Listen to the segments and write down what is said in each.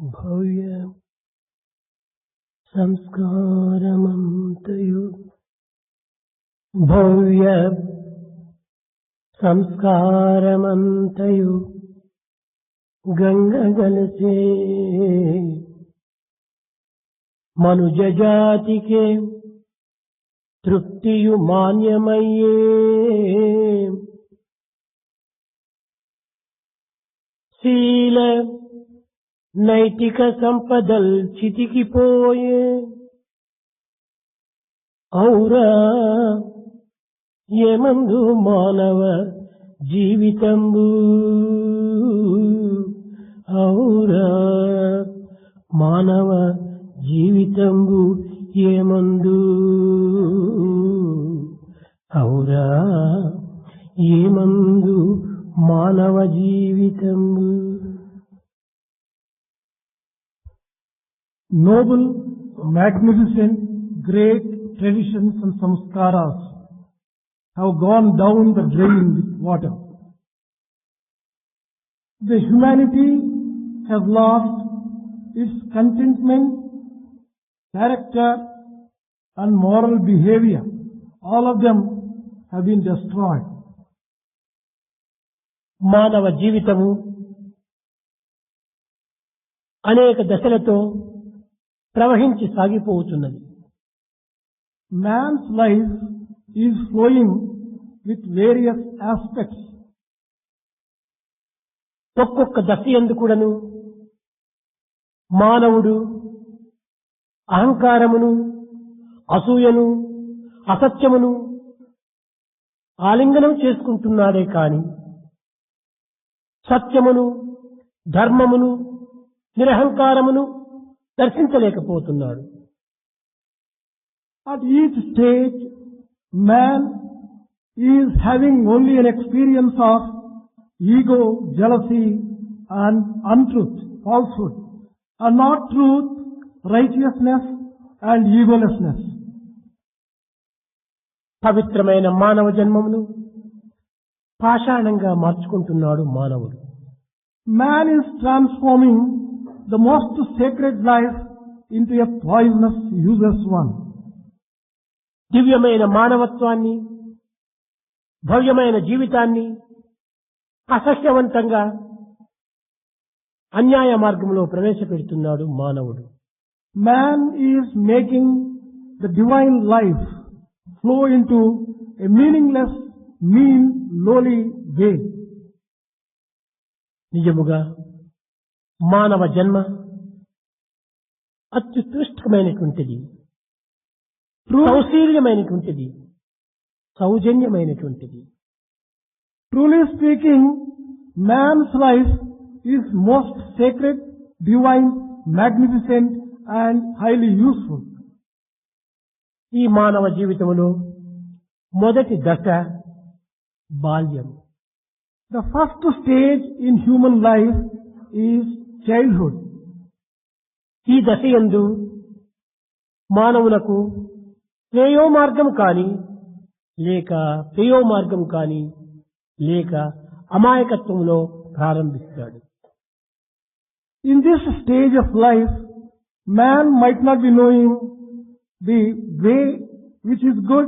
భవ్య సంస్కారమంతయు భవ్య సంస్కారమంతయు గంగగలసే మనుజ జాతికే తృప్తియు మాన్యమయ్యే శీల నైతిక సంపదల్ చితికిపోయే ఔరా ఏమందు మానవ జీవితంబు ఔరా మానవ జీవితంబు ఏమందు ఔరా ఏమందు మానవ జీవితంబు. Noble, magnificent, great traditions and samskaras have gone down the drain with water. The humanity has lost its contentment, character and moral behavior. All of them have been destroyed. మానవ జీవితము అనేక దశలతో ప్రవహించి సాగిపోతున్నది. Man's life is flowing with various aspects. ఒక్కొక్క దశ యందు కూడాను మానవుడు అహంకారమును, అసూయను, అసత్యమును ఆలింగనం చేసుకుంటున్నాడే కాని సత్యమును, ధర్మమును, నిరహంకారమును దర్శించలేకపోతున్నాడు. At each stage, man is having only an experience of ego, jealousy and untruth, falsehood, and not truth, righteousness and egolessness. పవిత్రమైన మానవ జన్మమును పాషాణంగా మార్చుకుంటున్నాడు మానవుడు. Man is transforming the most sacred life into a poisonous, useless one. దివ్యమైన మానవత్వాన్ని, భవ్యమైన జీవితాన్ని అసహ్యవంతంగా అన్యాయ మార్గంలో ప్రవేశపెడుతున్నాడు మానవుడు. Man is making the divine life flow into a meaningless, mean, lowly way. నిజముగా మానవ జన్మ అత్యుత్కృష్టమైనటువంటిది, సౌశీల్యమైనటువంటిది, సౌజన్యమైనటువంటిది. Truly speaking, man's life is most sacred, divine, magnificent and highly useful. ఈ మానవ జీవితంలో మొదటి దశ బాల్యం. The first stage in human life is childhood. ఈ దశ యందు మానవులకు శ్రేయో మార్గం కాని లేక ప్రేయో మార్గం కాని లేక అమాయకత్వంలో ప్రారంభిస్తాడు. In this stage of life, man might not be knowing the way which is good,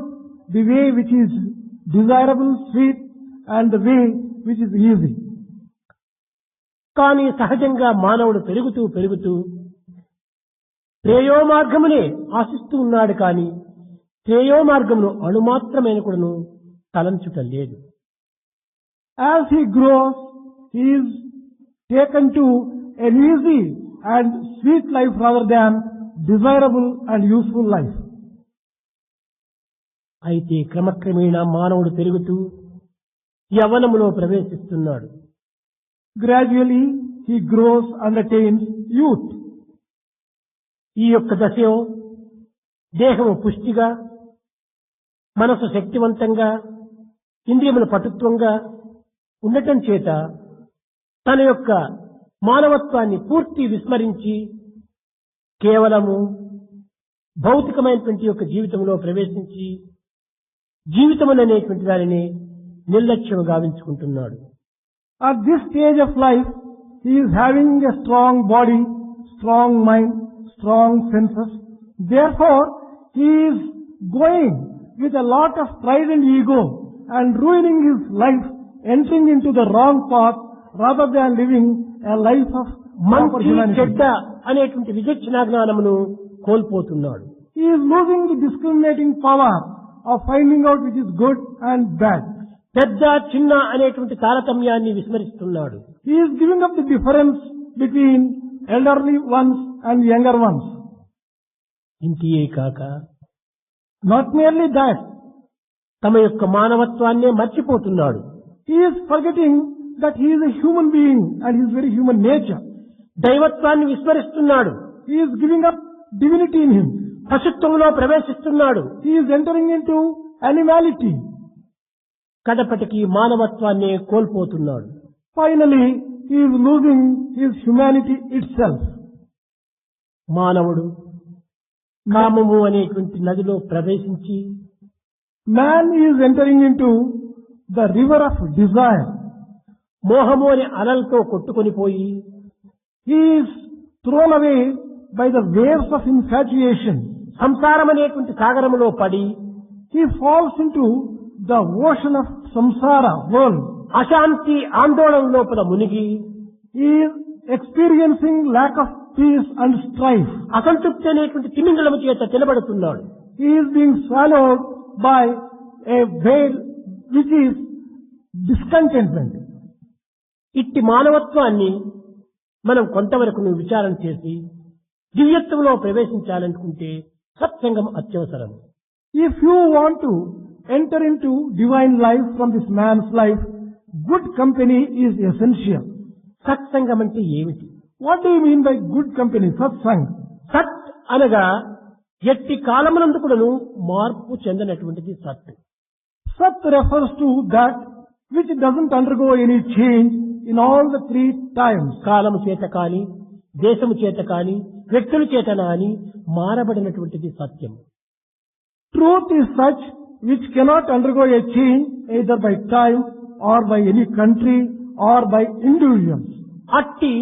the way which is desirable, sweet, and the way which is easy. కానీ సహజంగా మానవుడు పెరుగుతూ పెరుగుతూ ప్రేయో మార్గమునే ఆశిస్తూ ఉన్నాడు కానీ శ్రేయో మార్గమును అణుమాత్రమైన కూడాను తలంచుట లేదు. As he grows, he is taken to an easy and sweet life rather than desirable and useful life. అయితే క్రమక్రమేణా మానవుడు పెరుగుతూ యవ్వనములో ప్రవేశిస్తున్నాడు. Gradually, he grows and attains youth. ఈ యొక్క దశలో దేహము పుష్టిగా, మనసు శక్తివంతంగా, ఇంద్రియముల పటుత్వంగా ఉండటం చేత తన యొక్క మానవత్వాన్ని పూర్తి విస్మరించి కేవలము భౌతికమైనటువంటి యొక్క జీవితంలో ప్రవేశించి జీవితమనేటువంటి దానిని నిర్లక్ష్యం గావించుకుంటున్నాడు. At this stage of life, he is having a strong body, strong mind, strong senses. Therefore, he is going with a lot of pride and ego and ruining his life, entering into the wrong path rather than living a life of proper మంచి humanity. చెడ్డ అనేటువంటి విచక్షణ జ్ఞానమును కోల్పోతున్నాడు. He is losing the discriminating power of finding out which is good and bad. పెద్ద చిన్న అనేటువంటి తారతమ్యాన్ని విస్మరిస్తున్నాడు. He is giving up the difference between elderly ones and younger ones. ఇంటియే కాక Not merely that, తమ యొక్క మానవత్వాన్నే మర్చిపోతున్నాడు. he is forgetting that he is a human being and his very human nature. దైవత్వాన్ని విస్మరిస్తున్నాడు. He is giving up divinity in him. పశుత్వంలో ప్రవేశిస్తున్నాడు. He is entering into animality. కడపటికి మానవత్వాన్నే కోల్పోతున్నాడు. Finally, he is losing his humanity itself. మానవుడు కామము అనేటువంటి నదిలో ప్రవేశించి Man is entering into the river of desire. మోహము అనే అలలతో కొట్టుకొని పోయి He is thrown away by the waves of infatuation. సంసారం అనేటువంటి సాగరములో పడి He falls into the ocean of samsara world. అశాంతి ఆందోళన లోపల మునిగి He is experiencing lack of peace and strife. అసంతృప్తి అనేటువంటి తిమింగళము చేత తినబడుతున్నాడు. He is being swallowed by a whale which is discontentment. ఇట్టి మానవత్వాన్ని మనం కొంతవరకు విచారణ చేసి దివ్యత్వంలో ప్రవేశించాలనుకుంటే సత్సంగం అత్యవసరం. If you want to enter into divine life from this man's life, good company is essential. సత్సంగం అంటే ఏమిటి? What do you mean by good company? Satsang. సత్ అనగా ఎట్టి కాలమునందు కూడాను మార్పు చెందినటువంటిది సత్. Sat refers to that which doesn't undergo any change in all the three times. కాలము చేత కాని, దేశము చేత కాని, వ్యక్తుల చేత కాని మారబడినటువంటిది సత్యం. Truth is such which cannot undergo a change either by time or by any country or by individuals. అట్టి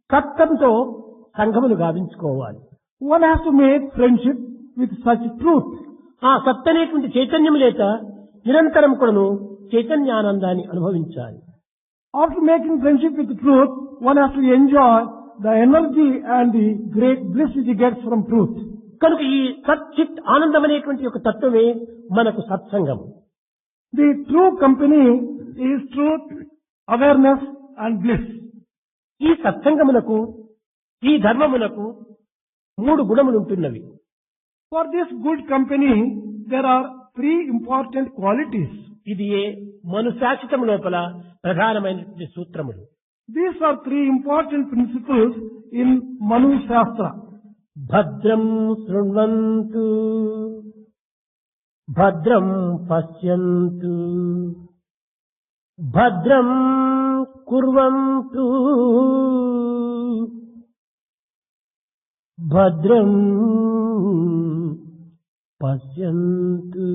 సత్యంతో సంఘమును గావించుకోవాలి. One has to make friendship with such truth. ఆ సత్ అనేటువంటి చైతన్యము లేక నిరంతరం కూడాను చైతన్యానందాన్ని అనుభవించాలి. After making friendship with truth, one has to enjoy the energy and the great bliss which he gets from truth. కనుక ఈ సత్ చిత్ ఆనందం అనేటువంటి ఒక తత్వమే మనకు సత్సంగం. The true company is truth, awareness and bliss. ఈ సత్సంగమునకు, ఈ ధర్మమునకు మూడు గుణములు ఉంటున్నవి. For this good company, there are three important qualities. ఇది మనుశాసితం లోపల ప్రధానమైనటువంటి సూత్రములు. These are three important principles in Manu Shastra. భద్రం శృణ్వంతు, భద్రం పశ్యంతు, భద్రం కుర్వంతు, భద్రం పశ్యంతు.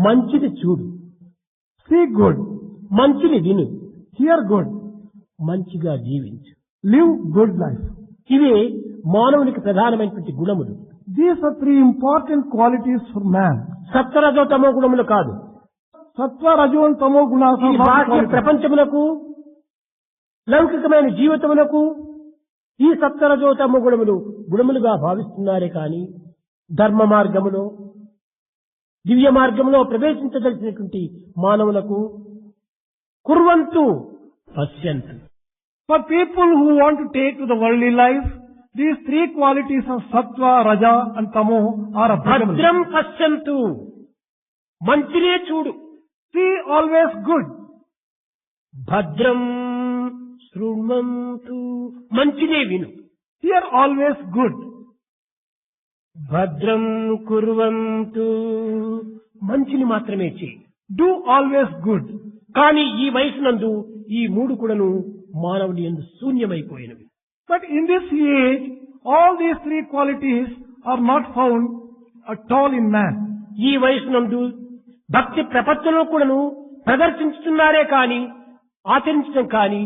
మంచిది చూడు, See good, మంచిని విను, hear good, మంచిగా జీవించు. live good life. ఇవే మానవునికి ప్రధానమైనటువంటి గుణములు. These are three important qualities for man. సత్వరజో తమో గుణములు కాదు. Sattva, Rajo and Tamo gunas ఈ are not బాహ్య qualities. ప్రపంచమునకు, లౌకికమైన జీవితమునకు ఈ సత్వరజో తమో గుణములుగా భావిస్తున్నారే కాని ధర్మ మార్గములో, దివ్య మార్గంలో ప్రవేశించదలిసినటువంటి మానవులకు కుర్వంతు పశ్యంతు. For people who want to take to the worldly life, these three qualities of Sattva, Raja and Tamo are applicable. భద్రం పశ్యంతు, మంచినే చూడు. See always good. భద్రం శృణ్వంతు, మంచినే విను. Hear always good. భద్రం కుర్వంతు, మంచిని మాత్రమే చేయి. Do always good. కానీ ఈ వయసునందు ఈ మూడు కూడాను మానవుని యందు శూన్యమైపోయినవి. But in this age, all these three qualities are not found at all in man. ఈ వయసునందు భక్తి ప్రపంచంలో కూడాను ప్రదర్శించుతున్నారే కాని ఆచరించడం కాని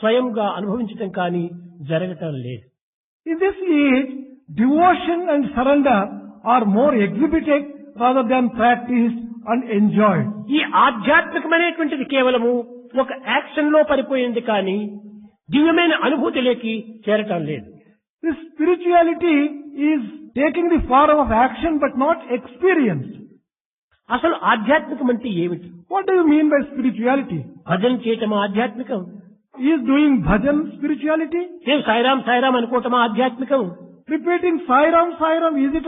స్వయంగా అనుభవించటం కానీ జరగటం లేదు. In this age, devotion and surrender are more exhibited rather than practiced and enjoyed. ఈ ఆధ్యాత్మికమైనటువంటిది కేవలము ఒక యాక్షన్ లో పడిపోయింది కానీ దివ్యమైన అనుభూతిలోకి చేరటం లేదు. This spirituality is taking the form of action but not experienced. అసలు ఆధ్యాత్మికం అంటే ఏమిటి? What do you mean by spirituality? భజన చేయటం ఆధ్యాత్మికం? Is doing bhajan spirituality? నేను సాయిరాం సాయిరాం అనుకోవటం ఆధ్యాత్మికం? Repeating Sairam Sairam, is it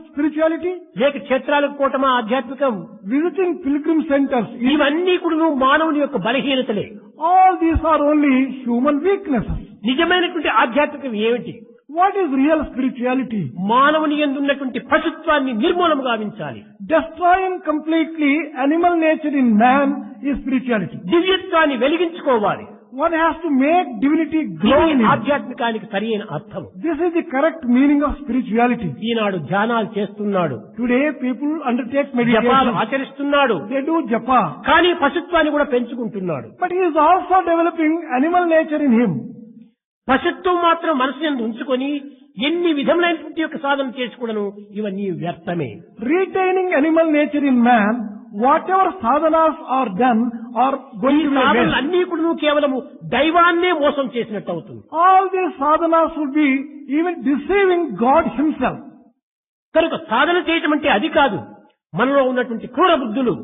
spirituality? లేక క్షేత్రాలకు పోవటం ఆధ్యాత్మికం? Visiting pilgrim centers, ఇవన్నీ కూడా మానవుని యొక్క బలహీనతలే. all these are only human weaknesses. నిజమైనటువంటి ఆధ్యాత్మికం ఏమిటి? What is real spirituality? మానవుని యందు ఉన్నటువంటి పశుత్వాన్ని నిర్మూలన గావించాలి. Destroying completely animal nature in man is spirituality. దివ్యత్వాన్ని వెలిగించుకోవాలి. One has to make divinity glow in ఇది him. ఆధ్యాత్మికానికి సరైన అర్థం. This is the correct meaning of spirituality. ఈనాడు ధ్యానాలు చేస్తున్నాడు, Today people undertake జపాలు meditation. ఆచరిస్తున్నాడు, They do japa. కానీ పశుత్వాన్ని కూడా పెంచుకుంటున్నాడు. But he is also developing animal nature in him. పశుత్వం మాత్రం మనసు యందు ఉంచుకొని ఎన్ని విధములైనటువంటి యొక్క సాధన చేసుకోవడం ఇవన్నీ వ్యర్థమే. Retaining animal nature in man, whatever sadhanas are done are ఈ going to be సాధనలు waste. అన్ని కూడా కేవలము దైవాన్నే మోసం చేసినట్టు అవుతుంది. All these sadhanas would be even deceiving God himself. కనుక సాధన చేయటం అంటే అది కాదు. మనలో ఉన్నటువంటి క్రూర బుద్ధులు,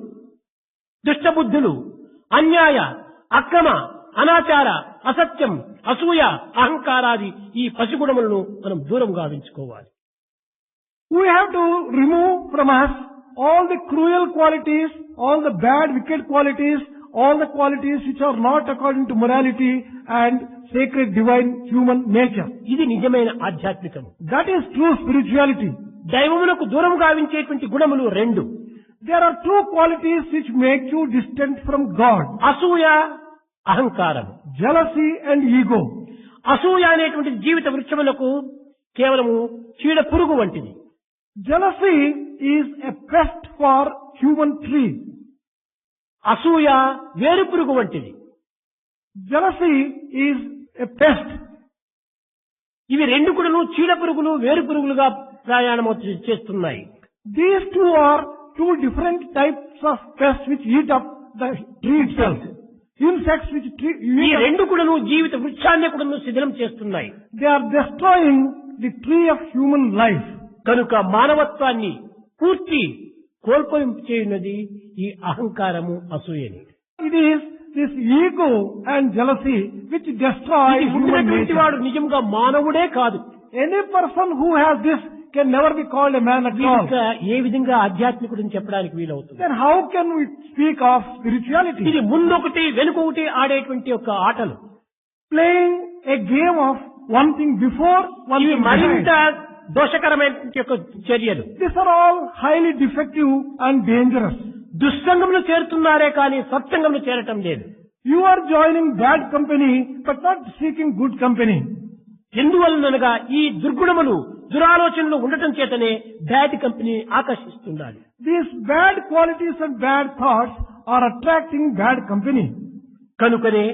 దుష్ట బుద్ధులు, అన్యాయ, అక్రమ, అనాచార, అసత్యం, అసూయ, అహంకారాది ఈ పసిగుణములను మనం దూరం గావించుకోవాలి. We have to remove from us all the cruel qualities, all the bad, wicked qualities, all the qualities which are not according to morality and sacred divine human nature. ఇది నిజమైన ఆధ్యాత్మికము. That is true spirituality. దైవమునకు దూరం గావించేటువంటి గుణములు రెండు. There are two qualities which make you distant from God. అసూయ, అహంకారం. Jealousy and ego. అసూయ అనేటువంటి జీవిత వృక్షములకు కేవలము చీడ పురుగు వంటిది. Jealousy is a pest for human tree. అసూయ వేరు పురుగు వంటిది. Jealousy is a pest. ఇవి రెండు కూడాను చీడ పురుగులు వేరు పురుగులుగా ప్రయాణం చేస్తున్నాయి. These two are two different types of pests which eat up the tree itself. Insects which ఈ రెండు కూడాను జీవిత వృక్షాన్ని కూడాను శిథిలం చేస్తున్నాయి. they are destroying the tree of human life. కనుక మానవత్వాన్ని పూర్తి కోల్పోయినది ఈ అహంకారము, అసూయని. It is this ego and jealousy which destroy ఇది human ఉన్నటువంటి nature. వాడు నిజంగా మానవుడే కాదు. Any person who has this can never be called a man at all. ఇంకా ఏ విధంగా ఆధ్యాత్మికుడిని చెప్పడానికి వీలవుతుంది? Then how can we speak of spirituality? ఇది ముందొకటి వెనుకొకటి ఆడేటువంటి ఒక ఆటలు. Playing a game of one thing before, one ఇవి thing మరింత behind. దోషకరమైనటువంటి యొక్క చర్యలు. These are all highly defective and dangerous. దుస్సంగంలో చేరుతున్నారే కానీ సత్సంగంలో చేరటం లేదు. You are joining bad company but not seeking good company. ఎందువలనగా ఈ దుర్గుణములు, దురాలోచనలు ఉండటం చేతనే బ్యాడ్ కంపెనీ ఆకర్షిస్తుండాలి. These bad qualities and bad thoughts are attracting bad company. కనుకనే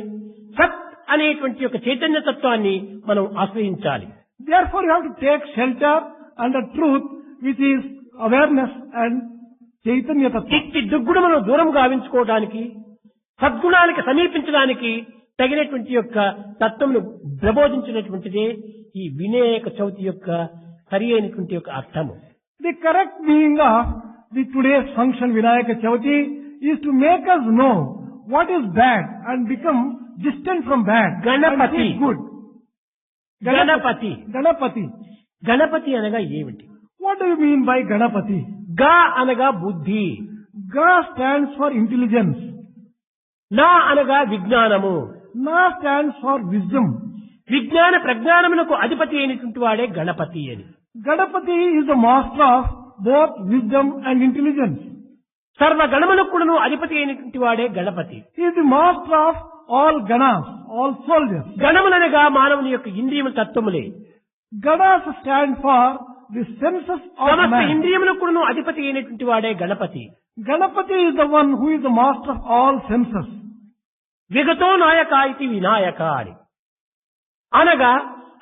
సత్ అనేటువంటి యొక్క చైతన్య తత్వాన్ని మనం ఆశ్రయించాలి. Therefore you have to take shelter under truth which is awareness and Chaitanya Tattva. ఇట్టి దుర్గుణములను దూరం గావించుకోవడానికి, సద్గుణానికి సమీపించడానికి తగినటువంటి యొక్క తత్వమును ప్రబోధించినటువంటిదే ఈ వినాయక చవితి యొక్క సరి అయినటువంటి యొక్క అర్థము. The correct meaning of the today's function Vinayaka Chavati is to make us know what is bad and become distant from bad. Ganapati. And seek good. Ganapati. Ganapati. Ganapati అనగా ఏమిటి? What do you mean by Ganapati? గా అనగా బుద్ధి, Ga stands for intelligence. నా అనగా విజ్ఞానము, Na stands for wisdom. విజ్ఞాన ప్రజ్ఞానములకు అధిపతి అయినటువంటి వాడే గణపతి అని. Ganapati is the master of both wisdom and intelligence. సర్వ గణములకు కూడాను అధిపతి అయినటువంటి వాడే Ganapati. He is the master of all ganas, all soldiers. గణములనగా మానవుని యొక్క ఇంద్రియముల తత్వములే. Ganas stand for the senses of సమస్త man. ఇంద్రియములకు కూడాను అధిపతి అయినటువంటి వాడే Ganapati. Ganapati is the one who is the master of all senses. విగతో నాయక ఇది వినాయక అని. అనగా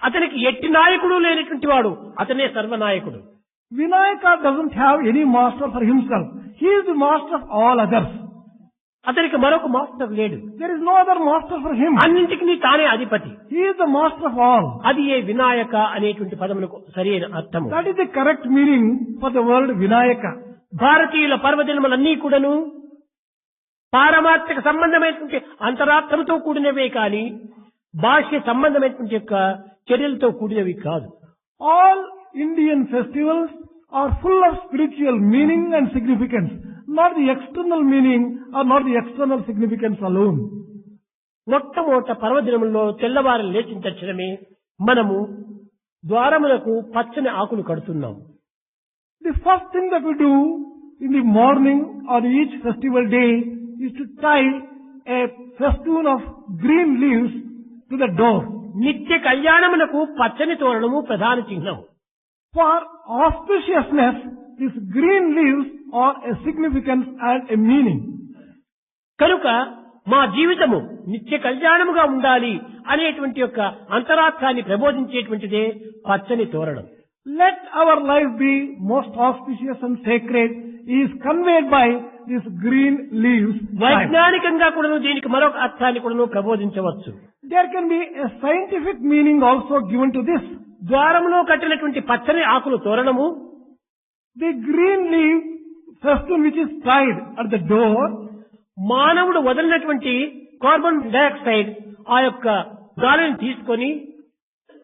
అతనికి ఎట్టి నాయకుడు లేనటువంటి వాడు అతనే సర్వనాయకుడు. Vinayaka doesn't have any master for himself. He is the master of all others. అతనికి మరొక మాస్టర్ లేడు. There is no other master for him. అన్నింటికి తానే అధిపతి. He is the master of all. అది ఏ వినాయక అనేటువంటి పదములకు సరైన అర్థము. That is the correct meaning for the word Vinayaka. భారతీయుల పర్వదినములన్నీ కూడాను పారమార్థిక సంబంధమైనటువంటి అంతరార్థంతో కూడినవే కానీ బాహ్య సంబంధమైనటువంటి యొక్క చర్యలతో కూడినవి కాదు. All Indian festivals are full of spiritual meaning and significance, not the external meaning or not the external significance alone. మొట్టమొదట పర్వదినములో తెల్లవారు లేచిన తక్షణమే మనము ద్వారములకు పచ్చని ఆకులు కడుతున్నాం. The first thing that we do in the morning on each festival day is to tie a festoon of green leaves to the door. నిత్య కళ్యాణమునకు పచ్చని తోరణము ప్రధాన చిహ్నం. For auspiciousness, these green leaves are a significance and a meaning. కనుక మా జీవితము నిత్య కళ్యాణముగా ఉండాలి అనేటువంటి యొక్క అంతరార్థాన్ని ప్రబోధించేటువంటిదే పచ్చని తోరణం. Let our life be most auspicious and sacred is conveyed by these green leaves. వైజ్ఞానికంగా కూడాను దీనికి మరొక అర్థాన్ని కూడాను ప్రబోధించవచ్చు. There can be a scientific meaning also given to this. ద్వారములో కట్టినటువంటి పచ్చని ఆకులు తోరణము, The green leaf festoon which is tied at the door, మానవుడు వదిలినటువంటి carbon dioxide ఆ యొక్క గాలిని తీసుకొని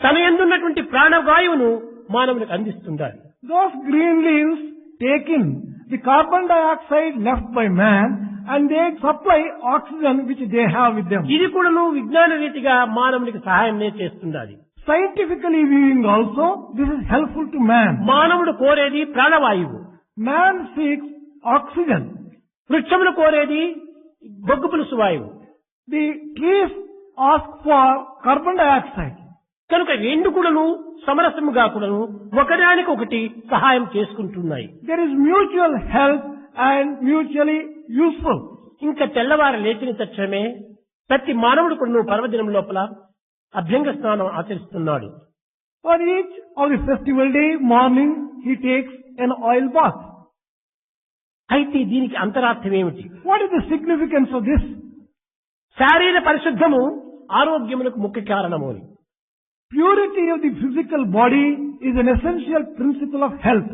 తన యందున్నటువంటి ప్రాణవాయువును మానవునికి అందిస్తుండాలి. those green leaves take in the carbon dioxide left by man and they supply oxygen which they have with them. ఇది కూడాను విజ్ఞాన రీతిగా మానవునికి సహాయం చేస్తుండాలి. Scientifically viewing also, this is helpful to man. మానవుడు కోరేది ప్రాణవాయువు, Man seeks oxygen. వృక్షములు కోరేది బొగ్గు పులుసు వాయువు. The trees ask for carbon dioxide. కనుక రెండు కూడాను సమరసముగా కూడాను ఒకదానికి ఒకటి సహాయం చేసుకుంటున్నాయి. There is mutual help and mutually useful. ఇంకా తెల్లవారు లేచిన తక్షణమే ప్రతి మానవుడు కూడాను పర్వదినం లోపల అభ్యంగ స్నానం ఆచరిస్తున్నాడు. On each of the festival day morning, he takes an oil bath. అయితే దీనికి అంతరార్థం ఏమిటి? What is the significance of this? శారీర పరిశుద్ధము ఆరోగ్యములకు ముఖ్య కారణము అని. Purity of the physical body is an essential principle of health.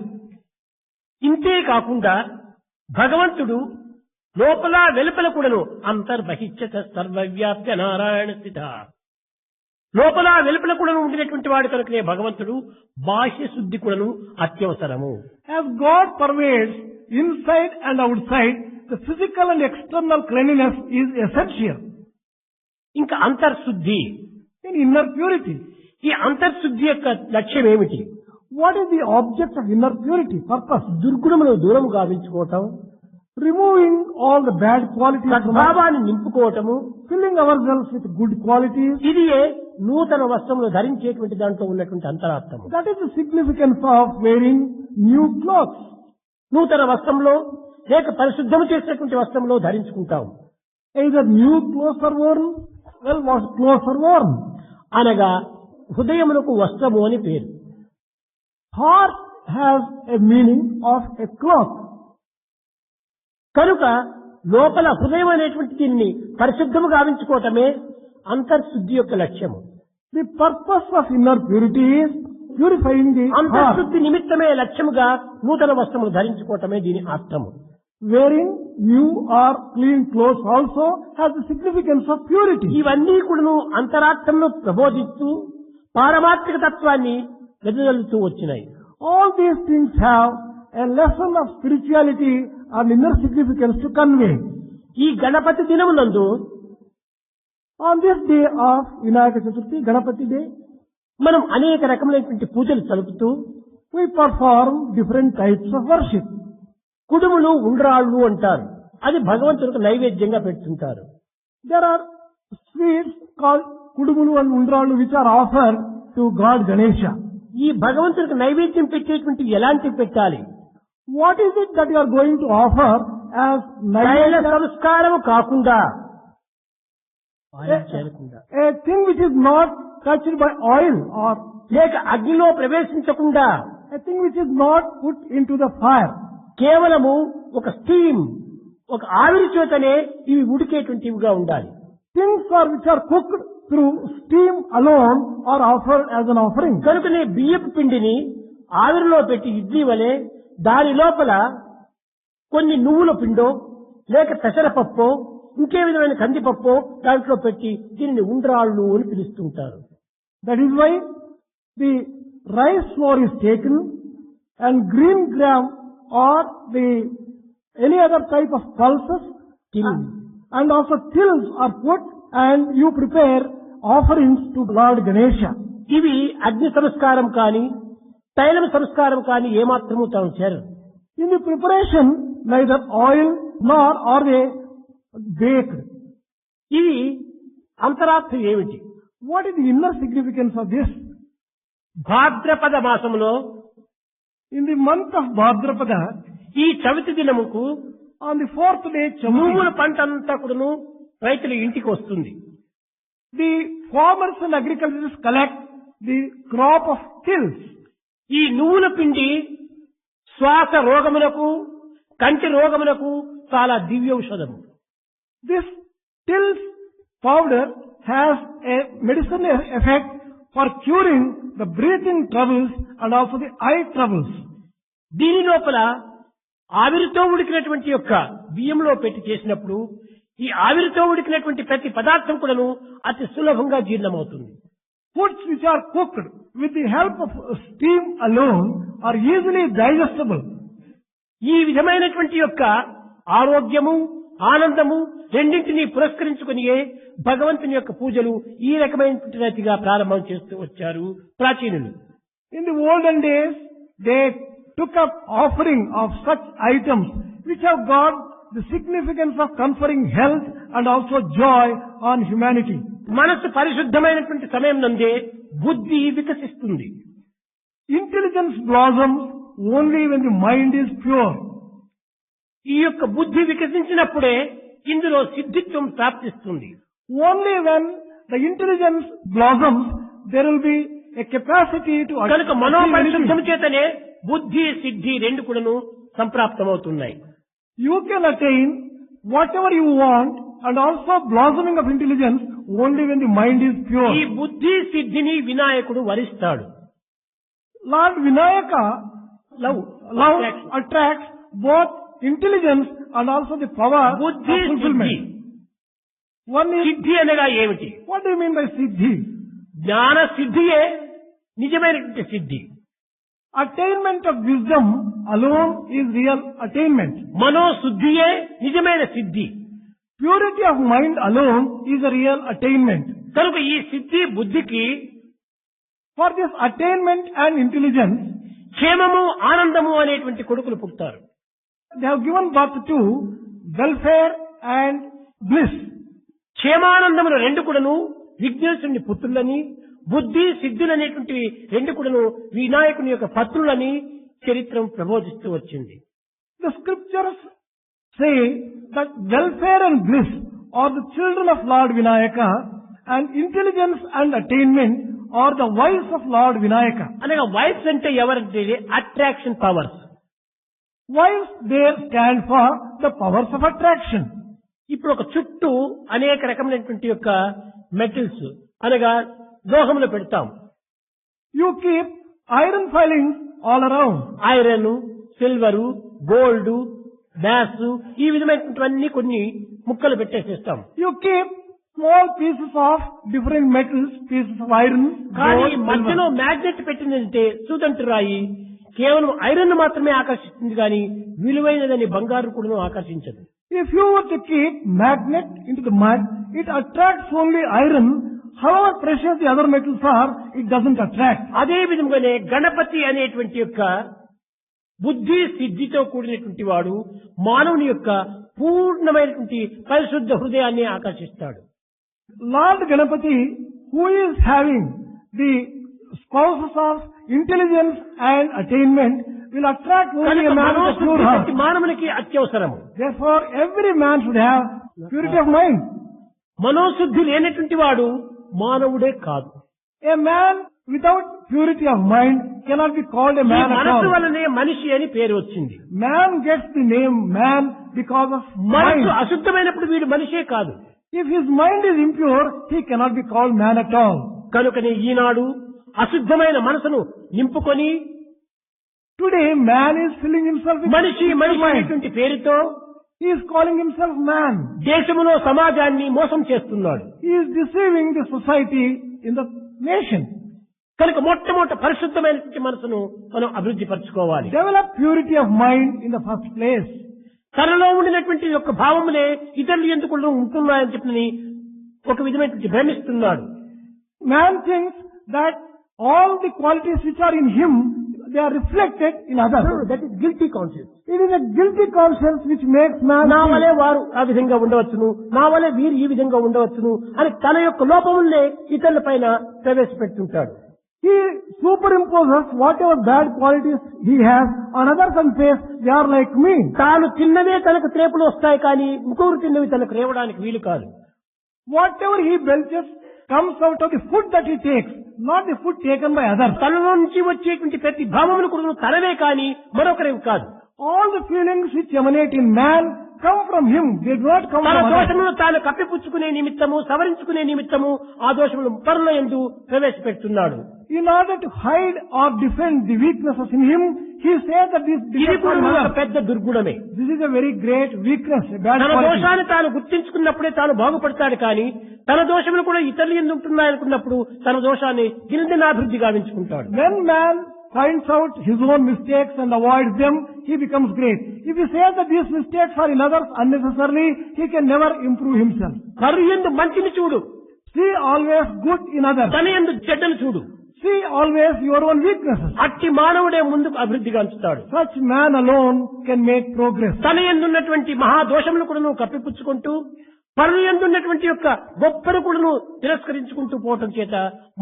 ఇంతే కాకుండా భగవంతుడు లోపల వెలుపల కూడాను అంతర్బహిష్యత సర్వవ్యాప్య నారాయణ స్థిత, లోపల వెలుపల కూడాను ఉండినటువంటి వాడు కనుకనే భగవంతుడు బాహ్య శుద్ధి కూడాను అత్యవసరము. As God pervades inside and outside, the physical and external cleanliness is essential. ఇంకా అంతర్శుద్ధి, In inner purity, ఈ అంతర్శుద్ధి యొక్క లక్ష్యం ఏమిటి? what is the object of inner purity? Purpose. దుర్గుణములను దూరం గావించుకోవటం, Removing all the bad qualities from us, సద్భావాన్ని నింపుకోవటము, filling ourselves with good qualities. ఇదియే నూతన వస్త్రములు ధరించేటువంటి దాంట్లో ఉన్నటువంటి అంతరార్థము. That is the significance of wearing new clothes. నూతన వస్త్రంలో లేక పరిశుద్ధము చేసినటువంటి వస్త్రంలో ధరించుకుంటాం. Either new clothes are worn, well-washed clothes are worn. అనగా హృదయమునకు వస్త్రము అని పేరు. Heart has a meaning of a cloth. కనుక లోపల హృదయం అనేటువంటి దీన్ని పరిశుద్ధము గావించుకోవటమే అంతర్శుద్ధి యొక్క లక్ష్యము. The purpose of inner purity is purifying the heart. అంతర్శుద్ధి నిమిత్తమే లక్ష్యముగా నూతన వస్త్రములు ధరించుకోవటమే దీని అర్థము. Wearing new or clean clothes also has the significance of purity. ఇవన్నీ కూడాను అంతరార్థంలో ప్రబోధిస్తూ పారమార్థిక తత్వాన్ని వెదజల్లుతూ వచ్చినాయి. All these things have a lesson of spirituality and inner significance to convey. ఈ Ganapati దినమునందు On this day of Vinayaka Chaturthi, Ganapati Day, మనం అనేక రకములైనటువంటి పూజలు జరుపుతూ we perform different types of worship. కుడుములు ఉండ్రాళ్ళు అంటారు. అది భగవంతునికి నైవేద్యంగా పెడుతుంటారు. There are sweets called Kudumulu and Undralu which are offered to God Ganesha. ఈ భగవంతునికి నైవేద్యం పెట్టేటువంటి ఎలాంటివి పెట్టాలి? What is it that you are going to offer as తైల Naivedya? సంస్కారము కాకుండా A thing which is not touched by oil or లేక అగ్నిలో ప్రవేశించకుండా a thing which is not put into the fire. కేవలము ఒక స్టీమ్, ఒక ఆవిరి చేతనే ఇవి ఉడికేటువంటివిగా ఉండాలి. Things which are cooked through steam alone are offered as an offering. కనుకనే బియ్యపు పిండిని ఆవిరిలో పెట్టి ఇడ్లీ వలె దాని లోపల కొన్ని నువ్వుల పిండో లేక పెసరపప్పో ఇంకే విధమైన కందిపప్పో దాంట్లో పెట్టి దీనిని ఉండ్రాళ్ళు అని పిలుస్తుంటారు. That is why the rice flour is taken and green gram or any other type of pulses and also tills are put and you prepare offerings to Lord Ganesha. ఇవి అగ్ని సంస్కారం కానీ తైలం సంస్కారం కానీ ఏమాత్రము తాను చేరరు. In the preparation neither oil nor are they baked. ఇవి అంతరార్థం ఏమిటి? What is the inner significance of this? భాద్రపద మాసంలో In the month of Bhadrapada, ఈ Chavithi దినముకు on the fourth day, నువ్వుల పంట అంతా కూడాను రైతుల ఇంటికి వస్తుంది. the farmers and agriculturists collect the crop of tills. ఈ నువ్వుల పిండి శ్వాస రోగములకు కంటి రోగములకు చాలా దివ్యౌషధము. This tills powder has a medicinal effect for curing the breathing troubles and also the eye troubles. దీని లోపల ఆవిరితో ఉడికినటువంటి యొక్క బియ్యంలో పెట్టి చేసినప్పుడు ఈ ఆవిరితో ఉడికినటువంటి ప్రతి పదార్థం కూడాను అతి సులభంగా జీర్ణమవుతుంది. Foods which are cooked with the help of steam alone are easily digestible. ఈ విధమైనటువంటి యొక్క ఆరోగ్యము ఆనందము రెండింటినీ పురస్కరించుకునియే భగవంతుని యొక్క పూజలు ఈ రకమైనటువంటి రీతిగా ప్రారంభం చేస్తూ వచ్చారు ప్రాచీనులు. In the olden days, they took up offering of such items which have got the significance of conferring health and also joy on humanity. మనసు పరిశుద్ధమైనటువంటి సమయం నందే బుద్ధి వికసిస్తుంది. Intelligence blossoms only when the mind is pure. ఈ యొక్క బుద్ధి వికసించినప్పుడే ఇందులో సిద్ధిత్వం ప్రాప్తిస్తుంది. Only when the intelligence blossoms, there will be a capacity to కనుక మనోపరిశుద్ధం చేతనే బుద్ధి సిద్ధి రెండు కూడాను సంప్రాప్తమవుతున్నాయి. You can attain whatever you want and also blossoming of intelligence only when the mind is pure. ఈ బుద్ధి సిద్ధిని వినాయకుడు వరిస్తాడు. Lord Vinayaka love attracts both intelligence and also the power of బుద్ధి సిద్ధి. fulfillment. One is, సిద్ధి అనగా ఏమిటి? what do you mean by siddhi? జ్ఞాన సిద్ధియే నిజమైనటువంటి సిద్ధి. Attainment of wisdom alone is real attainment. మనోశుద్ధియే నిజమైన సిద్ధి. Purity of mind alone is a real attainment. కనుక ఈ సిద్ధి బుద్ధికి For this attainment and intelligence, క్షేమము ఆనందము అనేటువంటి కొడుకులు పుడతారు. they have given birth to welfare and bliss. క్షేమానందములు రెండు కూడాను విఘ్నేశ్వరుని పుత్రులని, బుద్ధి సిద్ధులు అనేటువంటివి రెండు కూడాను వినాయకుని యొక్క పత్రులని చరిత్రం ప్రబోధిస్తూ వచ్చింది. The scriptures say that welfare and bliss are the children of Lord Vinayaka and intelligence and attainment are the wives of Lord Vinayaka. అనగా వైఫ్స్ అంటే ఎవరంటే attraction powers. Wives there stand for the powers of attraction. ఇప్పుడు ఒక చుట్టూ అనేక రకమైనటువంటి యొక్క metals అనగా లోహములు పెడతాం. You keep iron filings all around. Iron, silver, gold, brass ఈ విధమైనటువంటివన్నీ కొన్ని ముక్కలు పెట్టేసేస్తాం. You keep small pieces of different metals, pieces of iron, కానీ gold, మధ్యలో silver. మ్యాగ్నెట్ పెట్టిందంటే సూదంటు రాయి కేవలం ఐరన్ మాత్రమే ఆకర్షిస్తుంది కానీ విలువైనదని బంగారు కూడా ఆకర్షించదు. If you were to keep magnet into the mud, it attracts only iron. However precious the other metals are, it doesn't attract. అదే విధంగానే గణపతి అనేటువంటి యొక్క బుద్ధి సిద్ధితో కూడినటువంటి వాడు మానవుని యొక్క పూర్ణమైనటువంటి పరిశుద్ధ హృదయాన్ని ఆకర్షిస్తాడు. Lord Ganapati, who is having the spouses of intelligence and attainment, will attract only a man with a pure heart. మానవునికి అత్యవసరము. Therefore, every man should have purity of mind. మనోశుద్ధి లేనటువంటి వాడు మానవుడే కాదు. A man without purity of mind cannot be called a ఈ man at మనస్సు all. వల్లనే మనిషి అని పేరు వచ్చింది. Man gets the name man because of మనస్సు mind. అశుద్ధమైనప్పుడు వీడు మనిషే కాదు. If his mind is impure, he cannot be called man at all. కనుకనే ఈనాడు అశుద్ధమైన మనసును నింపుకొని Today, man is filling himself with మనిషి impure మనిషి mind. అనేటువంటి పేరుతో He is calling himself man. దేశములో సమాజాన్ని మోసం చేస్తున్నాడు. He is deceiving the society in the nation. కనుక మొట్టమొదటి పరిశుద్ధమైనటువంటి మనసును మనం అభివృద్ధి పరచుకోవాలి. Develop purity of mind in the first place. తనలో ఉండినటువంటి యొక్క భావములే ఇతరులు ఎందుకు ఉంటున్నాయని చెప్పని ఒక విధమైనటువంటి భ్రమిస్తున్నాడు. Man thinks that all the qualities which are in him, they are reflected in others. That is guilty conscious. It is a guilty conscience which makes man నా think. వలే వారు ఆ విధంగా ఉండవచ్చును, నా వలే వీరు ఈ విధంగా ఉండవచ్చును అని తన యొక్క లోపములనే ఇతరుల పైన ప్రవేశపెడుతుంటాడు. He superimposes whatever bad qualities he has on others and says, they are like me. తాను తిన్నవే తనకు త్రేపులు వస్తాయి కానీ ఇంకొకరు తిన్నవి తనకు రేవడానికి వీలు కాదు. Whatever he belches comes out of the food that he takes, not the food taken by others. తనలో నుంచి వచ్చేటువంటి ప్రతి భావములు కూడా తనవే కానీ మరొకరేవి కాదు. All the feelings which emanate in man come from him. They do not come తన from others. దోషములను తాను కప్పిపుచ్చుకునే నిమిత్తము, సవరించుకునే నిమిత్తము ఆ దోషములు పరుల యందు ప్రవేశపెడుతున్నాడు. In order to hide or defend the weaknesses in him, he says that ఇది this కూడా ఒక పెద్ద దుర్గుణమే. is a very great weakness, a bad తన quality. దోషాన్ని తాను గుర్తించుకున్నప్పుడే తాను బాగుపడతాడు కానీ తన దోషములు కూడా ఇతరులు ఎందుకు ఉంటున్నాయనుకున్నప్పుడు తన దోషాన్ని దినదినాభివృద్ధి గావించుకుంటాడు. When man finds out his own mistakes and avoids them, he becomes great. If he says that these mistakes are in others unnecessarily, he can never improve himself. పరు యందు మంచిని చూడు, See always good in others. తన యందు చెడ్డను చూడు. See always your own weaknesses. అట్టి మానవుడే ముందుకు అభివృద్ధి గాంచుతాడు. Such man alone can make progress. తన యందున్నటువంటి మహాదోషములు కూడా నువ్వు కప్పిపుచ్చుకుంటూ పరుల యందున్నటువంటి యొక్క గొప్పను కూడా నువ్వు తిరస్కరించుకుంటూ పోవటం చేత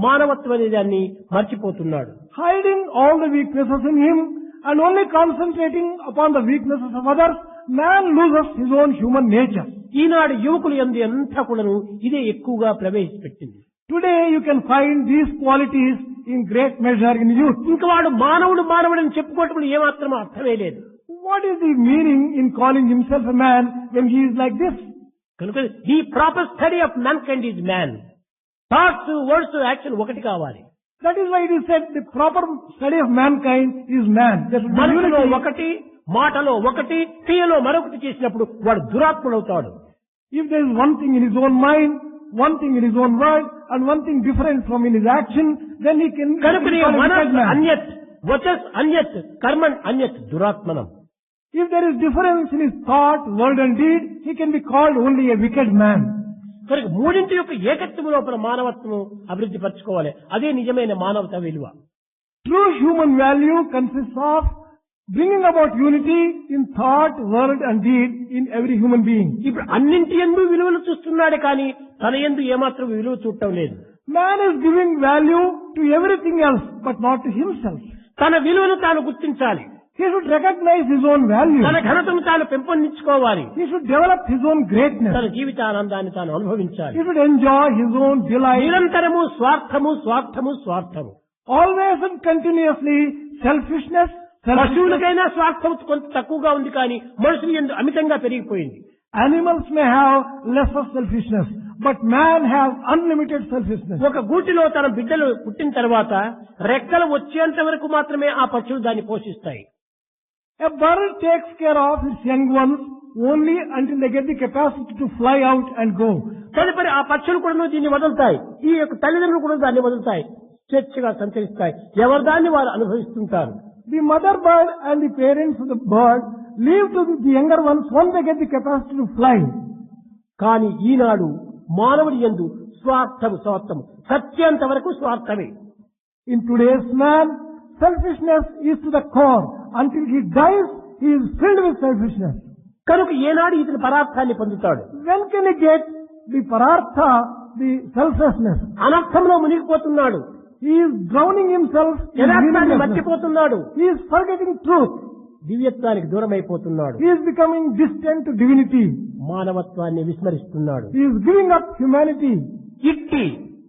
మానవత్వం అనే దాన్ని మర్చిపోతున్నాడు. Hiding all the weaknesses in him and only concentrating upon the weaknesses of others, man loses his own human nature. ఈనాడు యువకులు యందు అంతా కూడాను ఇదే ఎక్కువగా ప్రవేశపెట్టింది. Today you can find these qualities in great measure in youth. ఇంక వాడు మానవుడని చెప్పుకోవటం ఏమాత్రం అర్థమే లేదు. What is the meaning in calling himself a man when he is like this? కనుక the proper study of man kind is man. Thoughts, words, action ఒకటి కావాలి. That is why it is said the proper study of mankind is man. There should be మనసులో unity. ఒకటి, మాటలో ఒకటి, క్రియలో మరొకటి చేసినప్పుడు వాడు దురాత్ముడవుతాడు. If there is one thing in his own mind, one thing in his own word, and one thing different from in his action, then he can కనుకనే become a wicked మనస్ man. అన్యత్, వచస్ అన్యత్, Karman అన్యత్ దురాత్మనం. If there is difference in his thought, word and deed, he can be called only a wicked man. కనుక మూడింటి యొక్క ఏకత్వం లోపల మానవత్వం అభివృద్ధి పరచుకోవాలి. అదే నిజమైన మానవత విలువ. True human value consists of bringing about unity in thought, word and deed in every human being. ఇప్పుడు అన్నింటి యందు విలువలు చూస్తున్నాడే కానీ తన యందు ఏమాత్రం విలువ చూడటం లేదు. Man is giving value to everything else, but not to himself. తన విలువను తాను గుర్తించాలి. He should recognize his own value. తన ఘనతను తాను పెంపొందించుకోవాలి. He should develop his own greatness. తన జీవితానందాన్ని తాను అనుభవించాలి. He should enjoy his own delight. నిరంతరము స్వార్థము, స్వార్థము, స్వార్థము. Always and continuously selfishness, selfishness. పశువులకైనా స్వార్థం కొంత తక్కువగా ఉంది కానీ మనుషులు ఎందు అమితంగా పెరిగిపోయింది. Animals may have lesser selfishness, but man has unlimited selfishness. ఒక గూటిలో తన బిడ్డలు పుట్టిన తర్వాత రెక్కలు వచ్చేంత వరకు మాత్రమే ఆ పక్షులు దాన్ని పోషిస్తాయి. A bird takes care of its young ones only until they get the capacity to fly out and go. తదుపరి ఆ పక్షులు కూడా దీన్ని వదులుతాయి. ఈ యొక్క తల్లిదండ్రులు కూడా దాన్ని వదులుతాయి. స్వేచ్ఛగా సంచరిస్తాయి. ఎవరి దాన్ని వారు అనుభవిస్తుంటారు. The mother bird and the parents of the bird leave to the younger ones once they get the capacity to fly. కానీ ఈనాడు మానవుడి యందు స్వార్థము, స్వార్థము సత్యంత వరకు స్వార్థమే. In today's man, selfishness is to the core. Until he dies, he is filled with selfishness. కనుక ఏనాడు ఇతని పరార్థాన్ని పొందుతాడు? When can he get the parartha, the selflessness? అనర్థంలో మునిగిపోతున్నాడు. He is drowning himself in యథార్థాన్ని meaninglessness. మర్చిపోతున్నాడు. He is forgetting truth. దివ్యత్వానికి దూరం అయిపోతున్నాడు. He is becoming distant to divinity. మానవత్వాన్ని విస్మరిస్తున్నాడు. He is giving up humanity. ఇట్టి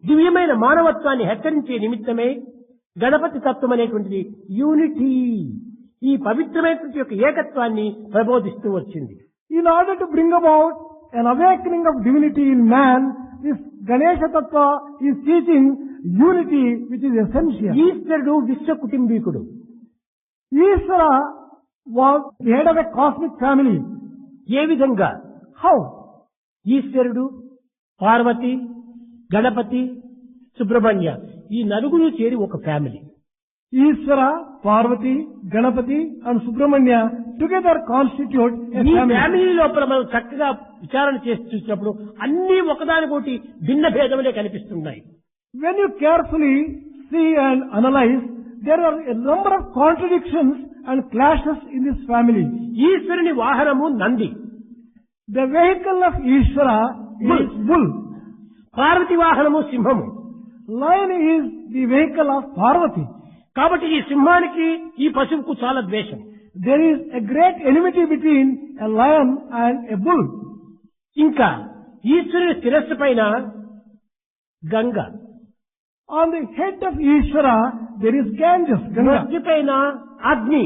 దివ్యమైన మానవత్వాన్ని హెచ్చరించే నిమిత్తమే గణపతి తత్వం అనేటువంటిది యూనిటీ, ఈ పవిత్రమైనటువంటి యొక్క ఏకత్వాన్ని ప్రబోధిస్తూ వచ్చింది. In order to bring about an awakening of divinity in man, this Ganesha Tattva is teaching unity which is essential. ఈశ్వరుడు విశ్వ కుటుంబీకుడు. Ishvara was the head of a cosmic family. ఏ విధంగా? How? ఈశ్వరుడు, పార్వతి, గణపతి, సుబ్రహ్మణ్య ఈ నలుగురు చేరి ఒక family. Ishvara, Parvati, Ganapati and Subramanya together constitute a ఈ family. Family లోపల మనం చక్కగా విచారణ చేసి చూసినప్పుడు అన్ని ఒకదానికోటి భిన్న భేదములే కనిపిస్తున్నాయి. When you carefully see and analyze, there are a number of contradictions and clashes in this family. ఈశ్వరుని వాహనము Nandi, The vehicle of Ishvara is bull. Parvati వాహనము సింహము. Lion is the vehicle of Parvati. కాబట్టి ఈ సింహానికి ఈ పశువుకు చాలా ద్వేషం. There is a great enmity between a lion and a bull. ఇంకా ఈశ్వరుని శిరస్సు పైన Ganga, On the head of Ishvara, there is Ganges, Ganga. మధ్య పైన అగ్ని.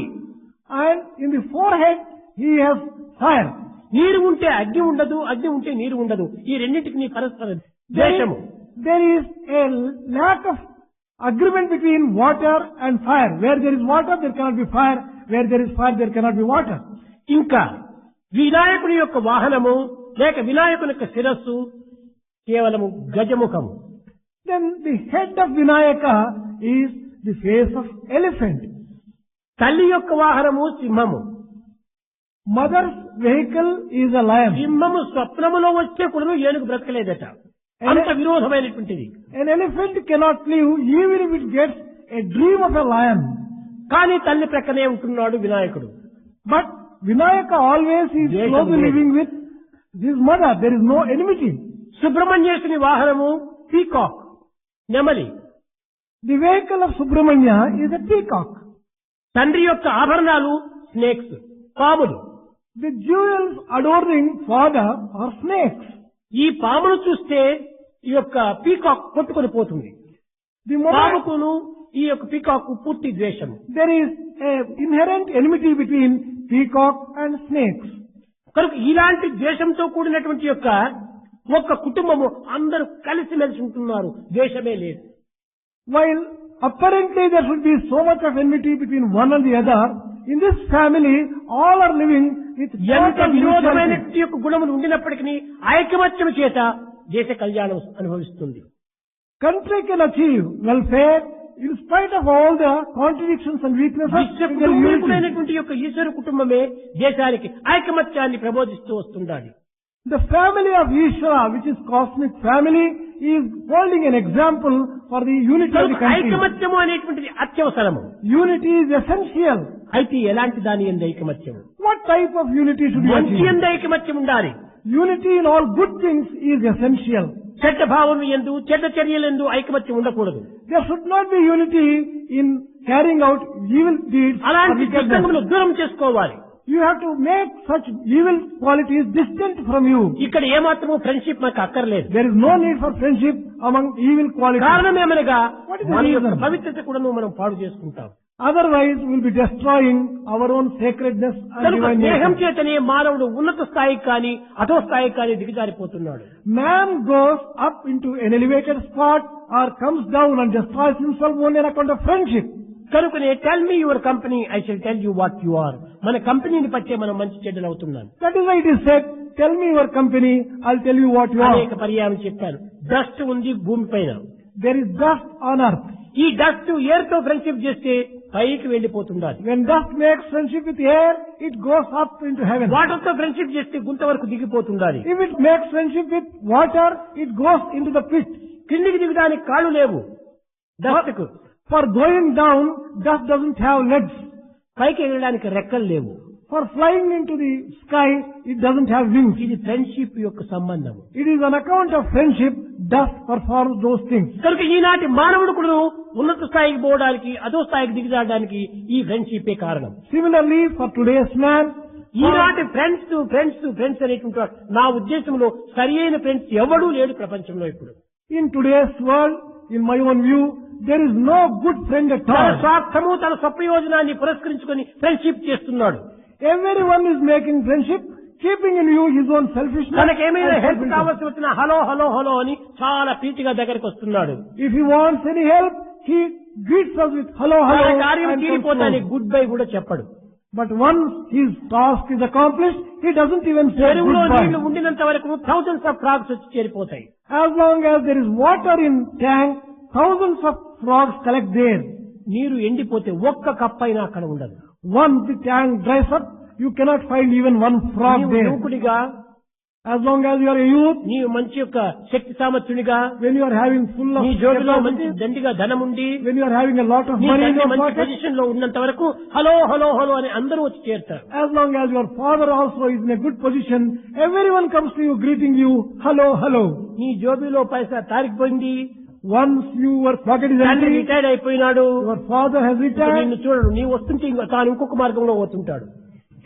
And in the forehead, he has fire. నీరు ఉంటే అగ్ని ఉండదు, అగ్ని ఉంటే నీరు ఉండదు. ఈ రెండింటికి పరస్పర ద్వేషము. There is a lack of agreement between water and fire. Where there is water, there cannot be fire. Where there is fire, there cannot be water. ఇంకా వినాయకుని యొక్క వాహనము లేక వినాయకుని యొక్క శిరస్సు కేవలము గజముఖము. Then the head of Vinayaka is the face of elephant. తల్లి యొక్క వాహనము సింహము. Mother's vehicle is a lion. సింహము స్వప్నములో వచ్చే కూడా ఏనుగు బ్రతకలేదట. అంత విరోధమైనటువంటిది. An elephant cannot live even if it gets a dream of a lion. కానీ తల్లి ప్రక్కనే ఉంటున్నాడు వినాయకుడు. But Vinayaka always is Yes, closely yes. living with his mother. There is no enmity. Subrahmanyeswari వాహనము పీకాక్, నెమలి. The vehicle of Subramanya is a peacock. తండ్రి యొక్క ఆభరణాలు స్నేక్స్, పాములు. The jewels adorning father are snakes. ఈ పామును చూస్తే ఈ యొక్క పీకాక్ కొట్టుకొని పోతుంది. The moment పాముకును ఈ యొక్క పీకాక్ పూర్తి ద్వేషము. there is a inherent enmity between peacock and snakes. కనుక ఇలాంటి ద్వేషంతో కూడినటువంటి యొక్క ఒక్క కుటుంబము అందరూ కలిసిమెలిసి ఉంటున్నారు, ద్వేషమే లేదు. While apparently there should be so much of enmity between one and the other, in this family all are living with ఎంత total విరోధమైన mutuality. యొక్క గుణములు ఉండినప్పటికీ ఐకమత్యం చేత దేశ కళ్యాణం అనుభవిస్తుంది. Country can achieve welfare in spite of all the contradictions and weaknesses. విశ్వ in their unity. కుటుంబీకులైనటువంటి యొక్క ఈశ్వర కుటుంబమే దేశానికి ఐకమత్యాన్ని ప్రబోధిస్తూ వస్తుండాలి. The family of Ishvara, which is cosmic family, is holding an example for the unity of the country. ఐకమత్యము అనేటువంటిది అత్యవసరము. Unity is essential. అయితే ఎలాంటి దాని ఎందు ఐకమత్యము? What type of unity should be మంచి achieved? ఎందు ఐకమత్యం ఉండాలి. Unity in all good things is essential. చెడ్డ భావం ఎందు, చెడ్డ చర్యలందు ఐకమత్యం ఉండకూడదు. There should not be unity in carrying out evil deeds. or అలాంటి wickedness. దుష్టములు దూరం చేసుకోవాలి. You have to make such evil qualities distant from you. ఇక్కడ ఏమాత్రము ఫ్రెండ్షిప్ మనకు అక్కర్లేదు. There is no need for friendship among evil qualities. కారణం ఏమనగా What is the మన యొక్క reason? పవిత్రత కూడా మనం పాడు చేసుకుంటాం. Otherwise, we will be destroying our own sacredness and కనుక divine దేహం nature. చేతనే మానవుడు ఉన్నత స్థాయికి కానీ అధో స్థాయికి కానీ దిగజారిపోతున్నాడు. Man goes up into an elevated spot or comes down and destroys himself only on account of friendship. కనుకనే tell me your company, I shall tell you what you are. మన కంపెనీని పట్టే మనం మంచి చెడ్డలు అవుతున్నాం. That is why it is said, tell me your company, I'll tell you what you అనేక are. పర్యాయం చెప్పాను. డస్ట్ ఉంది భూమి పైన. There is dust on earth. ఈ డస్ట్ ఎయిర్ తో ఫ్రెండ్షిప్ చేస్తే పైకి వెళ్లిపోతుండాలి. When dust makes friendship with air, it goes up into heaven. Water తో ఫ్రెండ్షిప్ చేస్తే గుంత వరకు దిగిపోతుండాలి. If it makes friendship with water, it goes into the pit. కిందికి దిగడానికి కాళ్ళు లేవు డస్ట్ కు. For going down, dust doesn't have legs. పైకి వెళ్ళడానికి రెక్కలు లేవు. For flying into the sky, it doesn't have wings. ఇది ఫ్రెండ్షిప్ యొక్క సంబంధం. It is on account of friendship, dust performs those things. కనుక ఈనాటి మానవుడు కూడా ఉన్నత స్థాయికి పోవడానికి అధో స్థాయికి దిగజాడడానికి ఈ ఫ్రెండ్షిపే కారణం. Similarly, for today's man, ఈనాటి ఫ్రెండ్స్ అనేటువంటి నా ఉద్దేశంలో సరి అయిన ఫ్రెండ్స్ ఎవడూ లేడు ప్రపంచంలో ఇప్పుడు. In today's world, in my own view, there is no good friend at తన all. స్వార్థము తన స్వప్రయోజనాన్ని పురస్కరించుకొని ఫ్రెండ్షిప్ చేస్తున్నాడు. Everyone is making friendship, keeping in view his own selfishness. తనకేమైనా and help self-interest. కావాల్సి వచ్చినా హలో హలో హలో అని చాలా ప్రీతిగా దగ్గరికి వస్తున్నాడు. If he wants any help, he greets us with hello, తన hello. కార్యం and comes తీరిపోతానికి close. Good bye కూడా చెప్పడు. But once his task is accomplished, he doesn't even say చెరువులో నీళ్లు goodbye. ఉండినంత వరకు థౌజండ్స్ ఆఫ్ ఫ్రాగ్స్ వచ్చి చేరిపోతాయి. As long as there is water in tank, thousands of frogs collect there. నీరు ఎండిపోతే ఒక్క cup అయినా అక్కడ ఉండదు. Once the tank dries up, you cannot find even one frog నీవు there. యువకుడిగా, As long as you are a youth, నీవు మంచి యొక్క శక్తి సామర్థ్యునిగా, when you are having full of నీ జోబిలో మంచి capacity, దండిగా ధనముండి, when you are having a lot of నీ money in తండ్రి your మంచి pocket, పొజిషన్ లో ఉన్నంత వరకు హలో హలో హలో అని అందరూ వచ్చి చేరుతారు. as long as your father also is in a good position, everyone comes to you greeting you, hello, hello. నీ జోబిలో పైసా తారికిపోయింది, Once your pocket is తండ్రి empty, రిటైర్డ్ అయిపోయినాడు, your father has నిన్ను retired, చూడడు, నీవు వస్తుంటే తాను ఇంకొక మార్గంలో పోతుంటాడు.